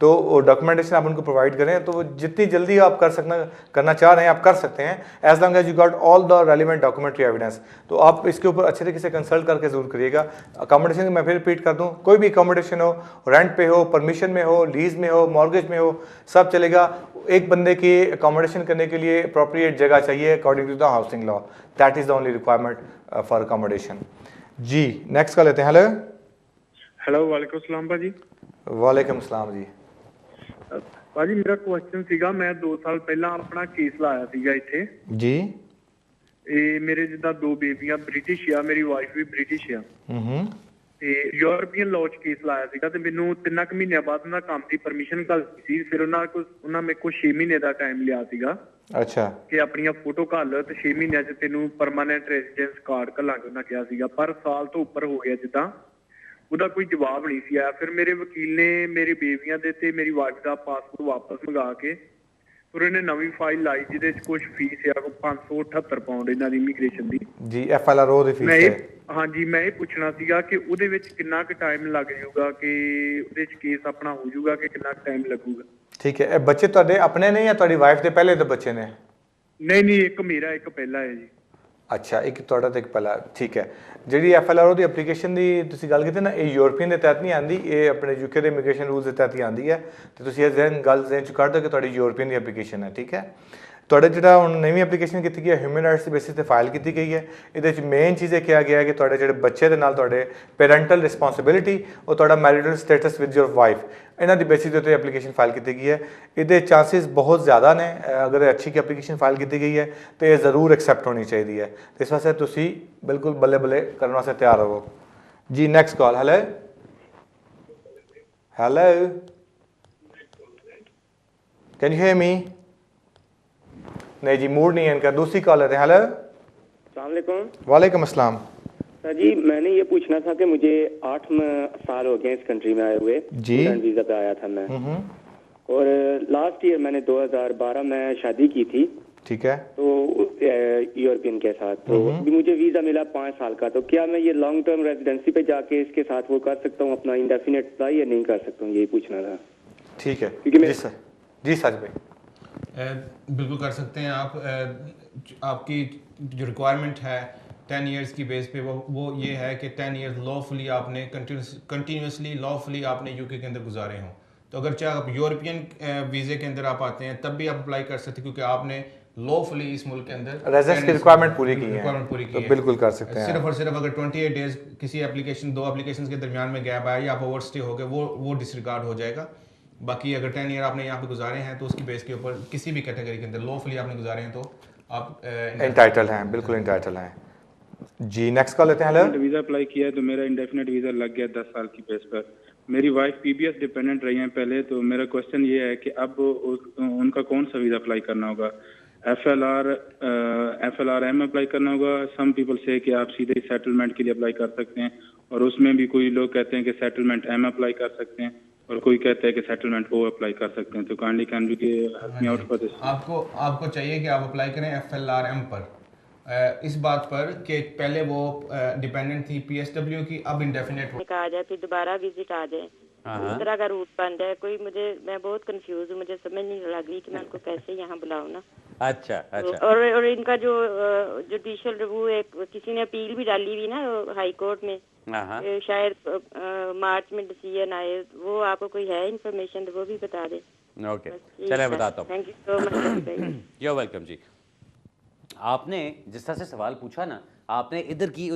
तो डॉक्यूमेंटेशन आप उनको प्रोवाइड करें, तो जितनी जल्दी आप करना चाह रहे हैं आप कर सकते हैं, as long as you got all the relevant documentary evidence. तो आप इसके ऊपर अच्छे तरीके से कंसल्ट करके जरूर करिएगा। अकोमोडेशन मैं फिर रिपीट कर दूं, कोई भी अकोमोडेशन हो, रेंट पे हो, परमिशन में हो, लीज में हो, मॉर्गेज में हो, सब चलेगा। एक बंदे की अकोमोडेशन करने के लिए अप्रोप्रिएट जगह चाहिए according to the housing law, that is the only requirement for accommodation. जी नेक्स्ट कर लेते हैं। हेलो हेलो, वालेकुम सलाम भाजी। वालेकुम सलाम जी। भाजी मेरा क्वेश्चन ਸੀਗਾ, ਮੈਂ 2 ਸਾਲ ਪਹਿਲਾਂ ਆਪਣਾ ਕੇਸ ਲਾਇਆ ਸੀਗਾ ਇੱਥੇ ਜੀ। ਇਹ ਮੇਰੇ ਜਿੱਦਾਂ 2 ਬੇਬੀਆਂ ਬ੍ਰਿਟਿਸ਼ ਆ, ਮੇਰੀ ਵਾਈਫ ਵੀ ਬ੍ਰਿਟਿਸ਼ ਆ। ਤੇ ਯੂਰਪੀਅਨ ਲਾਅ 'ਚ ਕੇਸ ਲਾਇਆ ਸੀਗਾ ਤੇ ਮੈਨੂੰ 3 ਕੁ ਮਹੀਨਿਆਂ ਬਾਅਦ ਉਹਨਾਂ ਕੰਮ ਦੀ ਪਰਮਿਸ਼ਨ ਕਰ ਸੀ। ਫਿਰ ਉਹਨਾਂ ਮੇਰੇ ਕੋਲ 6 ਮਹੀਨੇ ਦਾ ਟਾਈਮ ਲਿਆ ਸੀਗਾ। ਅੱਛਾ। ਕਿ ਆਪਣੀਆਂ ਫੋਟੋ ਘੱਲ ਤੇ 6 ਮਹੀਨਿਆਂ 'ਚ ਤੈਨੂੰ ਪਰਮਾਨੈਂਟ ਰੈਜ਼ੀਡੈਂਸ ਕਾਰਡ ਘੱਲਾਂਗੇ ਉਹਨਾਂ ਕਿਹਾ ਸੀਗਾ, ਪਰ ਸਾਲ ਤੋਂ ਉੱਪਰ ਹੋ ਗਿਆ ਜਿੱਦਾਂ, ਉਹਦਾ ਕੋਈ ਜਵਾਬ ਨਹੀਂ ਸੀ ਆਇਆ। ਫਿਰ ਮੇਰੇ ਵਕੀਲ ਨੇ ਮੇਰੀ ਬੇਬੀਆਂ ਦੇ ਤੇ ਮੇਰੀ ਵਾਈਫ ਦਾ ਪਾਸਪੋਰਟ ਵਾਪਸ ਮੰਗਾ ਕੇ ਫਿਰ ਉਹਨੇ ਨਵੀਂ ਫਾਈਲ ਲਾਈ ਜਿਹਦੇ 'ਚ ਕੁਝ ਫੀਸ ਆ 578 ਪਾਉਂਡ ਇਹਨਾਂ ਦੀ ਇਮੀਗ੍ਰੇਸ਼ਨ ਦੀ। ਜੀ FLRO ਦੀ ਫੀਸ ਹੈ। ਹਾਂਜੀ, ਮੈਂ ਇਹ ਪੁੱਛਣਾ ਸੀਗਾ ਕਿ ਉਹਦੇ ਵਿੱਚ ਕਿੰਨਾ ਕੁ ਟਾਈਮ ਲੱਗ ਜਾਊਗਾ, ਕਿ ਉਹਦੇ 'ਚ ਕੇਸ ਆਪਣਾ ਹੋ ਜਾਊਗਾ ਕਿ ਕਿੰਨਾ ਕੁ ਟਾਈਮ ਲੱਗੂਗਾ? ਠੀਕ ਹੈ। ਇਹ ਬੱਚੇ ਤੁਹਾਡੇ ਆਪਣੇ ਨੇ ਜਾਂ ਤੁਹਾਡੀ ਵਾਈਫ ਦੇ ਪਹਿਲੇ ਦੇ ਬੱਚੇ ਨੇ? ਨਹੀਂ, ਇੱਕ ਮੇਰਾ ਇੱਕ ਪਹਿਲਾ ਹੈ ਜੀ। ਅੱਛਾ, ਇੱਕ ਤੁਹਾਡਾ ਤੇ ਇੱਕ ਪਹਿਲਾ। ਠੀਕ ਹੈ। ਜਿਹੜੀ FLRO ਦੀ ਐਪਲੀਕੇਸ਼ਨ ਦੀ ਤੁਸੀਂ ਗੱਲ ਕੀਤੀ ਨਾ, ਇਹ ਯੂਰਪੀਅਨ ਦੇ ਤਹਿਤ ਨਹੀਂ ਆਉਂਦੀ, ਇਹ ਆਪਣੇ UK ਦੇ ਇਮੀਗ੍ਰੇਸ਼ਨ ਰੂਲਸ ਦੇ ਤਹਿਤ ਹੀ ਆਉਂਦੀ ਹੈ। ਤੇ ਤੁਸੀਂ ਇਹ ਗੱਲ ਜ਼ਹਿਨ 'ਚ ਕੱਢ ਦਿਓ ਕਿ ਤੁਹਾਡੀ ਯੂਰਪੀਅਨ ਦੀ ਐਪਲੀਕੇਸ਼ਨ ਹੈ। ਠੀਕ ਹੈ। ਤੁਹਾਡਾ ਜਿਹੜਾ ਹੁਣ ਨਵੀਂ ਐਪਲੀਕੇਸ਼ਨ ਕੀਤੀ ਗਈ ਹੈ ਹਿਊਮਨ ਰਾਈਟਸ ਦੇ ਬੇਸਿਸ ਤੇ ਫਾਈਲ ਕੀਤੀ ਗਈ ਹੈ। ਇਹਦੇ ਵਿੱਚ ਮੇਨ ਚੀਜ਼ ਇਹ ਕਿਹਾ ਗਿਆ ਹੈ ਕਿ ਤੁਹਾਡੇ ਜਿਹੜੇ ਬੱਚੇ ਦੇ ਨਾਲ ਤੁਹਾਡੇ ਪੈਰੈਂਟਲ ਰਿਸਪੌਂਸਿਬਿਲਿਟੀ ਔਰ ਤੁਹਾਡਾ marital status with your wife, ਇਹਨਾਂ ਦੀ ਬੇਸਿਸ ਦੇ ਉੱਤੇ ਐਪਲੀਕੇਸ਼ਨ ਫਾਈਲ ਕੀਤੀ ਗਈ ਹੈ। ਇਹਦੇ ਚਾਂਸਿਸ ਬਹੁਤ ਜ਼ਿਆਦਾ ਨੇ, ਅਗਰ ਅੱਛੀ ਕੀ ਐਪਲੀਕੇਸ਼ਨ ਫਾਈਲ ਕੀਤੀ ਗਈ ਹੈ ਤਾਂ ਇਹ ਜ਼ਰੂਰ ਐਕਸੈਪਟ ਹੋਣੀ ਚਾਹੀਦੀ ਹੈ। ਇਸ ਵਾਸਤੇ ਤੁਸੀਂ ਬਿਲਕੁਲ ਬੱਲੇ ਬੱਲੇ ਕਰਨ ਵਾਸਤੇ ਤਿਆਰ ਰਹੋ ਜੀ। Next call. Hello hello, can you hear मी? नहीं जी, मूड नहीं है इनका। दूसरी कॉल लेते हैं। हेलो अस्सलाम वालेकुम। वालेकुम अस्सलाम। सर जी, मैंने ये पूछना था कि मुझे 8 साल हो गए इस कंट्री में आए हुए जी। वीजा पे आया था मैं, और लास्ट ईयर मैंने 2012 में शादी की थी। ठीक है। तो यूरोपियन के साथ, तो अभी मुझे वीजा मिला 5 साल का। तो क्या मैं ये लॉन्ग टर्म रेजिडेंसी पे जाके इसके साथ वो कर सकता हूँ अपना इंडेफिनेट अप्लाई, या नहीं कर सकता हूँ? यही पूछना था। ठीक है जी सर। जी साजिद भाई। बिल्कुल कर सकते हैं आप। आपकी जो रिक्वायरमेंट है 10 इयर्स की बेस पे वो ये है कि 10 इयर्स लॉफुली आपने कंटिन्यूसली लॉफुली आपने UK के अंदर गुजारे हों। तो अगर चाहे आप यूरोपियन वीज़े के अंदर आप आते हैं तब भी आप अप्लाई कर सकते हैं, क्योंकि आपने लॉफुली इस मुल्क के अंदर रेजिडेंस की रिक्वायरमेंट पूरी की है, तो बिल्कुल कर सकते हैं। सिर्फ और सिर्फ अगर 28 डेज किसी एप्लीकेशन, 2 एप्लीकेशन के दरमियान में गैप आया या आप ओवर स्टे हो गए, वो डिसरिगार्ड हो जाएगा। बाकी अगर 10 ईयर आपने यहाँ पे गुजारे हैं तो उसकी बेस के ऊपर किसी भी कैटेगरी के अंदर लॉफुली आपने गुजारे हैं तो आप एंटाइटल हैं, बिल्कुल एंटाइटल हैं। जी नेक्स्ट कॉल लेते हैं। हेलो, वीज़ा अप्लाई किया है तो मेरा इंडेफिनेट वीज़ा लग गया 10 साल की बेस पर। मेरी वाइफ पीबीएस डिपेंडेंट रही हैं पहले, तो मेरा क्वेश्चन ये है कि अब उनका कौन सा वीज़ा अप्लाई करना होगा? FLRM अप्लाई करना होगा? सम पीपल से कि आप सीधे सेटलमेंट के लिए अप्लाई कर सकते हैं, और उसमें भी कोई लोग कहते हैं कि सेटलमेंट M अप्लाई कर सकते हैं, और कोई कहता है कि सेटलमेंट O अप्लाई कर सकते हैं। तो kindly can you help me out for this? आपको चाहिए कि आप अप्लाई करें FLRM पर, इस बात पर कि पहले वो डिपेंडेंट थी PSW की, अब इंडेफिनेट आ जाए, फिर दोबारा विजिट आ जाए, इस तरह का रूट बन जाए कोई। मैं बहुत कंफ्यूज हूँ, मुझे समझ नहीं लग रही कि मैं उनको कैसे यहाँ बुलाऊँ ना। अच्छा अच्छा। और इनका जो जुडिशियल रिव्यू है, किसी ने अपील भी डाली हुई ना हाई कोर्ट में, शायद मार्च में डिसीजन आए, वो आपको कोई है इन्फॉर्मेशन तो वो भी बता दे। ओके चलिए बताता हूँ। Thank you so much. You welcome जी। आपने जिस तरह से सवाल पूछा ना, आपने इधर की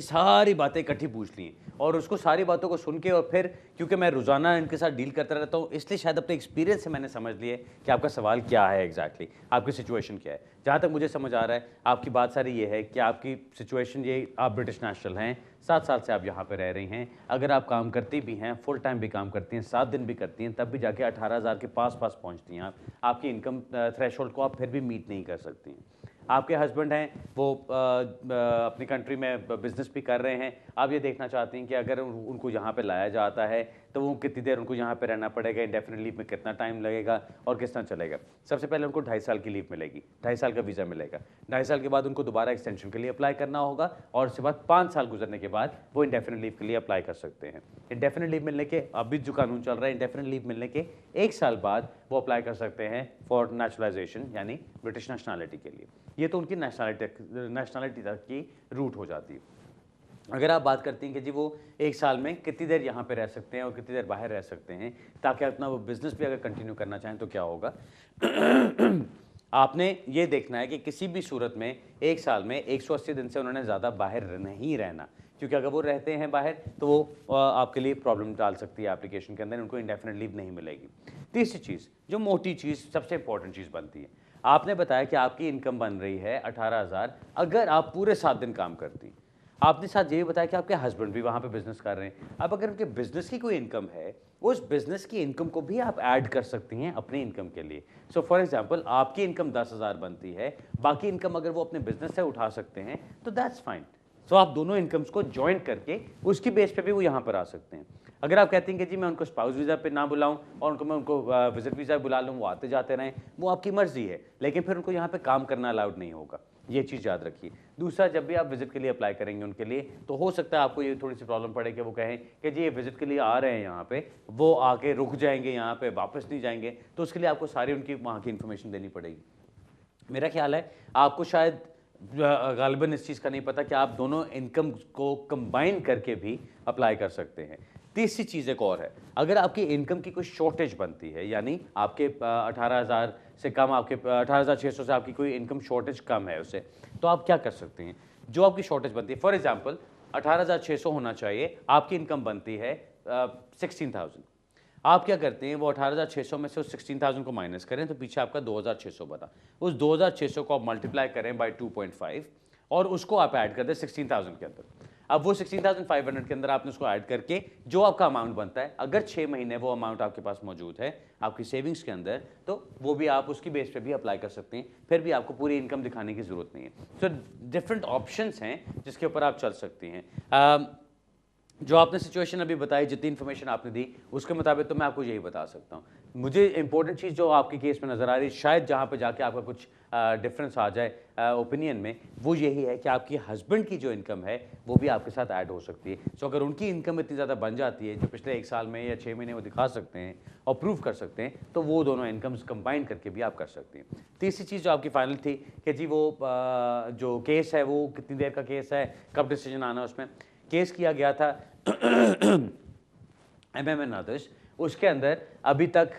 सारी बातें इकट्ठी पूछ ली और उसको सारी बातों को सुन के, और फिर क्योंकि मैं रोज़ाना इनके साथ डील करता रहता हूँ, इसलिए शायद अपने एक्सपीरियंस से मैंने समझ लिया कि आपका सवाल क्या है एग्जैक्टली, आपकी सिचुएशन क्या है। जहाँ तक मुझे समझ आ रहा है आपकी बात सारी ये है कि आपकी सिचुएशन ये, आप ब्रिटिश नेशनल हैं, 7 साल से आप यहाँ पर रह रही हैं, अगर आप काम करती भी हैं, फुल टाइम भी काम करती हैं, 7 दिन भी करती हैं, तब भी जाके 18,000 के पास पहुँचती हैं आपकी इनकम थ्रेशोल्ड को आप फिर भी मीट नहीं कर सकती हैं। आपके हस्बैंड हैं वो अपनी कंट्री में बिज़नेस भी कर रहे हैं, आप ये देखना चाहती हैं कि अगर उनको यहाँ पे लाया जाता है तो वो कितनी देर उनको यहाँ पे रहना पड़ेगा, इंडेफिनिट लीव में कितना टाइम लगेगा और किस तरह चलेगा। सबसे पहले उनको 2.5 साल की लीव मिलेगी, 2.5 साल का वीज़ा मिलेगा। 2.5 साल के बाद उनको दोबारा एक्सटेंशन के लिए अप्लाई करना होगा, और उसके बाद 5 साल गुजरने के बाद वो इंडेफिनिट लीव के लिए अप्लाई कर सकते हैं। इंडेफिनिट लीव मिलने के, अभी जो कानून चल रहा है, इंडेफिनिट लीव मिलने के 1 साल बाद वो अप्लाई कर सकते हैं फॉर नेचुरलाइजेशन, यानी ब्रिटिश नेशनैलिटी के लिए। ये तो उनकी नेशनैलिटी तक की रूट हो जाती है। अगर आप बात करती हैं कि जी वो 1 साल में कितनी देर यहाँ पे रह सकते हैं और कितनी देर बाहर रह सकते हैं, ताकि अपना वो बिज़नेस भी अगर कंटिन्यू करना चाहें तो क्या होगा, आपने ये देखना है कि किसी भी सूरत में 1 साल में 180 दिन से उन्होंने ज़्यादा बाहर नहीं रहना, क्योंकि अगर वो रहते हैं बाहर तो वो आपके लिए प्रॉब्लम डाल सकती है एप्लीकेशन के अंदर, उनको इंडेफिनिट लीव नहीं मिलेगी। तीसरी चीज़, जो मोटी चीज़, सबसे इंपॉर्टेंट चीज़ बनती है, आपने बताया कि आपकी इनकम बन रही है 18,000 अगर आप पूरे 7 दिन काम करती। आपने साथ ये भी बताया कि आपके हस्बैंड भी वहाँ पे बिजनेस कर रहे हैं। अब अगर उनके बिजनेस की कोई इनकम है, उस बिजनेस की इनकम को भी आप ऐड कर सकती हैं अपनी इनकम के लिए। सो फॉर एग्जांपल आपकी इनकम 10,000 बनती है, बाकी इनकम अगर वो अपने बिजनेस से उठा सकते हैं तो दैट्स फाइन। सो आप दोनों इनकम्स को ज्वाइन करके उसकी बेस पे भी वो यहाँ पर आ सकते हैं। अगर आप कहते हैं कि जी मैं उनको स्पाउस वीज़ा पे ना बुलाऊं और उनको विजिट वीज़ा बुला लूँ, वो आते जाते रहें, वो आपकी मर्जी है, लेकिन फिर उनको यहाँ पे काम करना अलाउड नहीं होगा। ये चीज़ याद रखिए। दूसरा, जब भी आप विजिट के लिए अप्लाई करेंगे उनके लिए, तो हो सकता है आपको ये थोड़ी सी प्रॉब्लम पड़े कि वो कहें कि जी ये विजिट के लिए आ रहे हैं यहाँ पे, वो आके रुक जाएंगे यहाँ पे, वापस नहीं जाएंगे, तो उसके लिए आपको सारी उनकी वहाँ की इन्फॉर्मेशन देनी पड़ेगी। मेरा ख्याल है आपको शायद गालिबन इस चीज़ का नहीं पता कि आप दोनों इनकम को कंबाइन करके भी अप्लाई कर सकते हैं। तीसरी चीज़ एक और है, अगर आपकी इनकम की कोई शॉर्टेज बनती है, यानी आपके 18,000 से कम, आपके 18,600 से आपकी कोई इनकम शॉर्टेज कम है उससे, तो आप क्या कर सकते हैं। जो आपकी शॉर्टेज बनती है, फॉर एग्जांपल 18,600 होना चाहिए, आपकी इनकम बनती है 16,000, आप क्या करते हैं, वो 18,600 में से उस 16,000 को माइनस करें तो पीछे आपका 2,600 बना। उस 2,600 को आप मल्टीप्लाई करें बाय 2.5 और उसको आप ऐड कर दें 16,000 के अंदर। अब वो 16,500 के अंदर आपने उसको ऐड करके जो आपका अमाउंट बनता है, अगर 6 महीने वो अमाउंट आपके पास मौजूद है आपकी सेविंग्स के अंदर, तो वो भी आप उसकी बेस पे भी अप्लाई कर सकते हैं, फिर भी आपको पूरी इनकम दिखाने की ज़रूरत नहीं है। सो डिफरेंट ऑप्शंस हैं जिसके ऊपर आप चल सकती हैं। जो आपने सिचुएशन अभी बताई, जितनी इन्फॉर्मेशन आपने दी उसके मुताबिक तो मैं आपको यही बता सकता हूँ। मुझे इंपॉर्टेंट चीज़ जो आपके केस में नज़र आ रही है, शायद जहाँ पे जाके आपका कुछ डिफरेंस आ जाए ओपिनियन में, वो यही है कि आपकी हस्बैंड की जो इनकम है वो भी आपके साथ ऐड हो सकती है। सो अगर उनकी इनकम इतनी ज़्यादा बन जाती है जो पिछले 1 साल में या 6 महीने में दिखा सकते हैं और प्रूव कर सकते हैं, तो वो दोनों इनकम्स कंबाइन करके भी आप कर सकते हैं। तीसरी चीज़ जो आपकी फाइनल थी कि जी वो जो केस है वो कितनी देर का केस है, कब डिसीजन आना, उसमें केस किया गया था MM एंड अदर्स, उसके अंदर अभी तक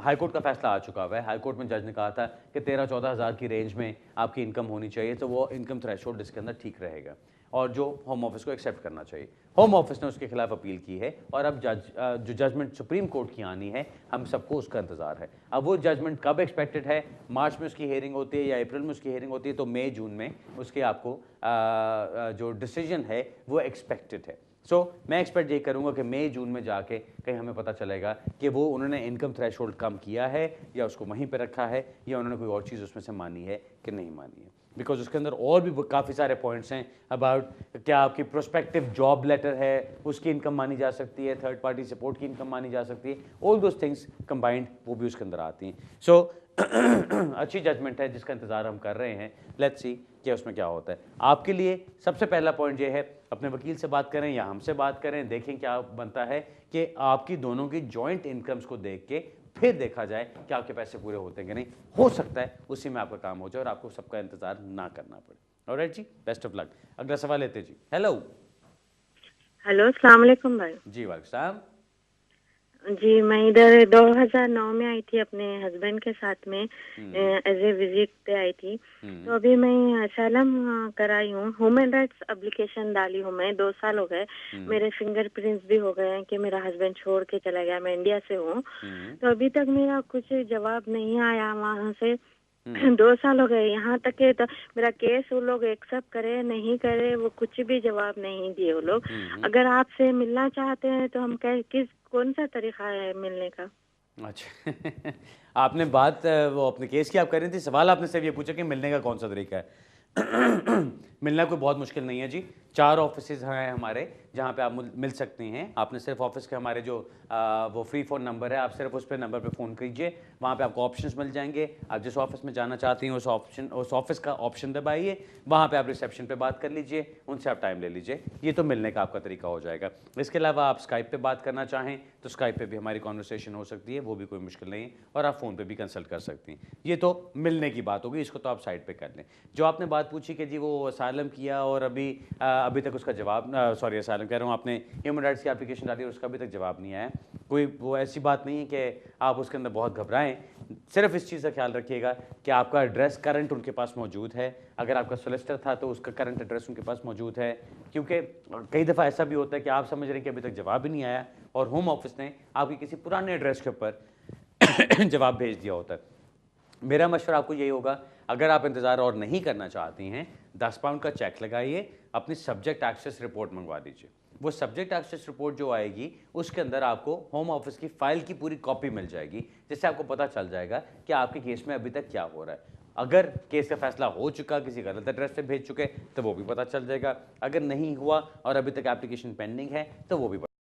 हाई कोर्ट का फैसला आ चुका हुआ है। हाई कोर्ट में जज ने कहा था कि 13-14 हज़ार की रेंज में आपकी इनकम होनी चाहिए, तो वो इनकम थ्रेशोल्ड इसके अंदर ठीक रहेगा और जो होम ऑफिस को एक्सेप्ट करना चाहिए। होम ऑफिस ने उसके खिलाफ अपील की है और अब जो जजमेंट सुप्रीम कोर्ट की आनी है, हम सबको उसका इंतज़ार है। अब वो जजमेंट कब एक्सपेक्टेड है? मार्च में उसकी हेयरिंग होती है या अप्रैल में उसकी हेयरिंग होती है, तो मई जून में उसके आपको जो डिसीजन है वो एक्सपेक्टेड है। मैं एक्सपेक्ट ये करूँगा कि मई जून में जाके कहीं हमें पता चलेगा कि वो उन्होंने इनकम थ्रेशोल्ड कम किया है या उसको वहीं पे रखा है या उन्होंने कोई और चीज़ उसमें से मानी है कि नहीं मानी है। बिकॉज उसके अंदर और भी काफ़ी सारे पॉइंट्स हैं अबाउट क्या आपकी प्रोस्पेक्टिव जॉब लेटर है उसकी इनकम मानी जा सकती है, थर्ड पार्टी सपोर्ट की इनकम मानी जा सकती है, ऑल दोज थिंग्स कंबाइंड वो भी उसके अंदर आती हैं। अच्छी जजमेंट है जिसका इंतज़ार हम कर रहे हैं। लेट्स सी कि उसमें क्या होता है। आपके लिए सबसे पहला पॉइंट ये है, अपने वकील से बात करें या हमसे बात करें, देखें क्या बनता है कि आपकी दोनों की जॉइंट इनकम्स को देख के फिर देखा जाए कि आपके पैसे पूरे होते हैं कि नहीं। हो सकता है उसी में आपका काम हो जाए और आपको सबका इंतजार ना करना पड़े। ऑलराइट जी, बेस्ट ऑफ लक। अगला सवाल लेते जी। हेलो अस्सलाम वालेकुम भाई। जी वालेकुम सलाम। जी मैं इधर 2009 में आई थी अपने हस्बैंड के साथ में एज ए विजिट पे आई थी। तो अभी मैं असलम कराई हूँ, ह्यूमन राइट्स एप्लीकेशन डाली हूँ मैं, 2 साल हो गए। मेरे फिंगरप्रिंट्स भी हो गए हैं कि मेरा हस्बैंड छोड़ के चला गया, मैं इंडिया से हूँ। तो अभी तक मेरा कुछ जवाब नहीं आया वहाँ से। 2 साल हो गए, यहाँ तक के तो मेरा केस वो लोग एक्सेप्ट करे नहीं करे वो कुछ भी जवाब नहीं दिए वो लोग। अगर आपसे मिलना चाहते हैं तो हम कौन सा तरीका है मिलने का? अच्छा आपने बात वो अपने केस की आप कर रही थी, सवाल आपने सिर्फ ये पूछा कि मिलने का कौन सा तरीका है। मिलना कोई बहुत मुश्किल नहीं है जी। 4 ऑफिसेज हैं हमारे जहाँ पे आप मिल सकती हैं। आपने सिर्फ ऑफिस के हमारे जो वो फ्री फ़ोन नंबर है, आप सिर्फ उस पर नंबर पे फ़ोन कीजिए, वहाँ पे आपको ऑप्शंस मिल जाएंगे। आप जिस ऑफिस में जाना चाहती हैं उस ऑफिस का ऑप्शन दबाइए, वहाँ पे आप रिसेप्शन पे बात कर लीजिए, उनसे आप टाइम ले लीजिए। ये तो मिलने का आपका तरीका हो जाएगा। इसके अलावा आप स्काइप पे बात करना चाहें तो स्काइप पे भी हमारी कॉन्वर्सेशन हो सकती है, वो भी कोई मुश्किल नहीं है, और आप फ़ोन पर भी कंसल्ट कर सकती हैं। ये तो मिलने की बात होगी, इसको तो आप साइड पर कर लें। जो आपने बात पूछी कि जी वो असाइलम किया और अभी तक उसका जवाब, सॉरी असाइलम कह रहा हूँ, आपने ह्यूमन राइट्स की एप्लीकेशन डाली और उसका अभी तक जवाब नहीं आया। कोई वो ऐसी बात नहीं है कि आप उसके अंदर बहुत घबराएं। सिर्फ इस चीज़ का ख्याल रखिएगा कि आपका एड्रेस करंट उनके पास मौजूद है। अगर आपका सोलिसिटर था तो उसका करंट एड्रेस उनके पास मौजूद है, क्योंकि कई दफ़ा ऐसा भी होता है कि आप समझ रहे हैं कि अभी तक जवाब ही नहीं आया और होम ऑफिस ने आपकी किसी पुराने एड्रेस के ऊपर जवाब भेज दिया होता है। मेरा मशवरा आपको यही होगा, अगर आप इंतज़ार और नहीं करना चाहती हैं, 10 पाउंड का चेक लगाइए, अपनी सब्जेक्ट एक्सेस रिपोर्ट मंगवा दीजिए। वो सब्जेक्ट एक्सेस रिपोर्ट जो आएगी उसके अंदर आपको होम ऑफिस की फ़ाइल की पूरी कॉपी मिल जाएगी, जिससे आपको पता चल जाएगा कि आपके केस में अभी तक क्या हो रहा है। अगर केस का फैसला हो चुका, किसी गलत एड्रेस पे भेज चुके, तो वो भी पता चल जाएगा। अगर नहीं हुआ और अभी तक एप्लीकेशन पेंडिंग है तो वो भी